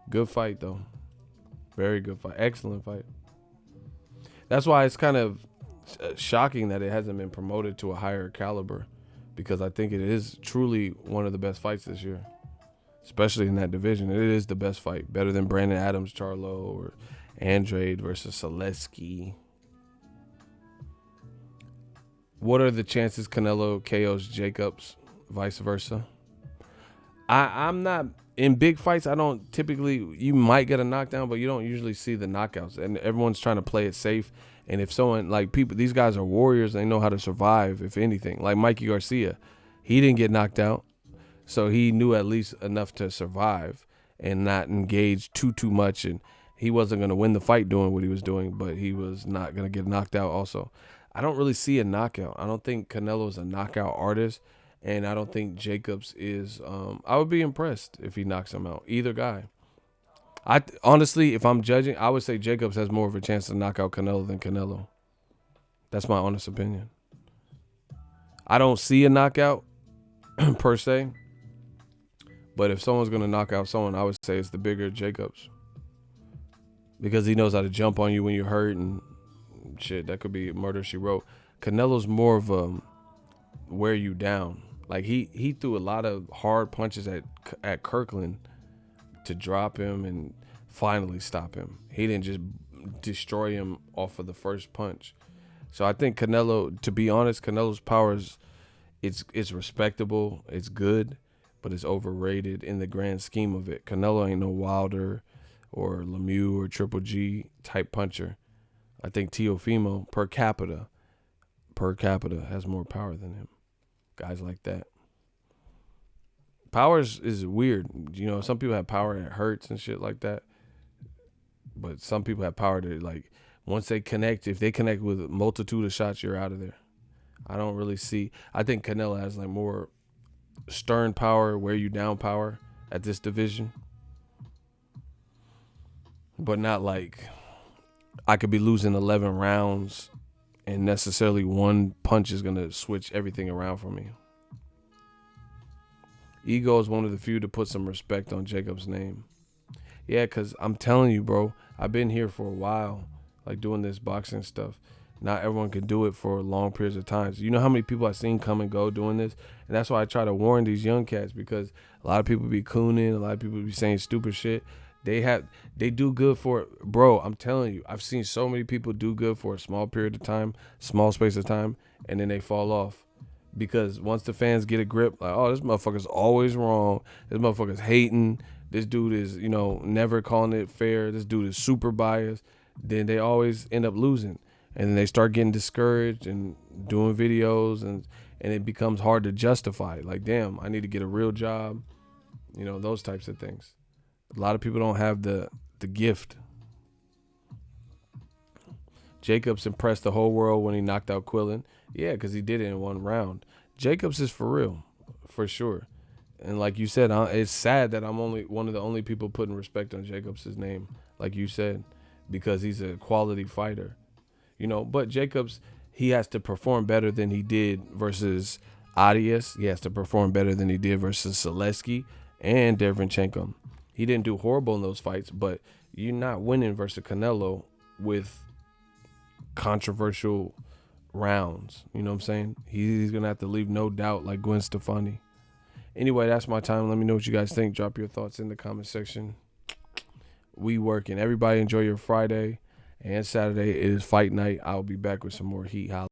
Good fight, though. Very good fight. Excellent fight. That's why it's kind of shocking that it hasn't been promoted to a higher caliber, because I think it is truly one of the best fights this year, especially in that division. It is the best fight, better than Brandon Adams, Charlo, or Andrade versus Zaleski. What are the chances Canelo KOs Jacobs, vice versa? I'm not in big fights. I don't typically. You might get a knockdown, but you don't usually see the knockouts, and everyone's trying to play it safe. And if someone these guys are warriors, they know how to survive. If anything, like Mikey Garcia, he didn't get knocked out, so he knew at least enough to survive and not engage too much. And he wasn't going to win the fight doing what he was doing, but he was not going to get knocked out. Also, I don't really see a knockout. I don't think Canelo's a knockout artist. And I don't think Jacobs is. I would be impressed if he knocks him out. Either guy. Honestly, if I'm judging, I would say Jacobs has more of a chance to knock out Canelo than Canelo. That's my honest opinion. I don't see a knockout per se. But if someone's going to knock out someone, I would say it's the bigger Jacobs. Because he knows how to jump on you when you're hurt and shit. That could be murder, she wrote. Canelo's more of a wear you down. Like he threw a lot of hard punches at Kirkland to drop him and finally stop him. He didn't just destroy him off of the first punch. So I think Canelo, to be honest, Canelo's power it's respectable, it's good, but it's overrated in the grand scheme of it. Canelo ain't no Wilder or Lemieux or Triple G type puncher. I think Teofimo per capita has more power than him. Guys like that. Power is weird. Some people have power and it hurts and shit like that. But some people have power that, once they connect, if they connect with a multitude of shots, you're out of there. I don't really see. I think Canelo has, more stern power, wear you down power at this division. But not I could be losing 11 rounds and necessarily one punch is going to switch everything around for me. Ego is one of the few to put some respect on Jacob's name. Yeah, because I'm telling you, bro, I've been here for a while, doing this boxing stuff. Not everyone can do it for long periods of time. So you know how many people I've seen come and go doing this? And that's why I try to warn these young cats, because a lot of people be cooning, a lot of people be saying stupid shit. They do good for it. Bro, I'm telling you, I've seen so many people do good for a small period of time, small space of time, and then they fall off. Because once the fans get a grip, oh, this motherfucker's always wrong. This motherfucker's hating. This dude is, never calling it fair. This dude is super biased. Then they always end up losing. And then they start getting discouraged and doing videos, and it becomes hard to justify. Like, damn, I need to get a real job. Those types of things. A lot of people don't have the gift. Jacobs impressed the whole world when he knocked out Quillin. Yeah, because he did it in one round. Jacobs is for real, for sure. And like you said, it's sad that I'm only one of the only people putting respect on Jacobs' name, like you said, because he's a quality fighter. But Jacobs, he has to perform better than he did versus Arias. He has to perform better than he did versus Selesky and Derevyanchenko. He didn't do horrible in those fights, but you're not winning versus Canelo with controversial rounds. You know what I'm saying? He's going to have to leave no doubt like Gwen Stefani. Anyway, that's my time. Let me know what you guys think. Drop your thoughts in the comment section. We working. Everybody enjoy your Friday and Saturday. It is fight night. I'll be back with some more heat. Holla.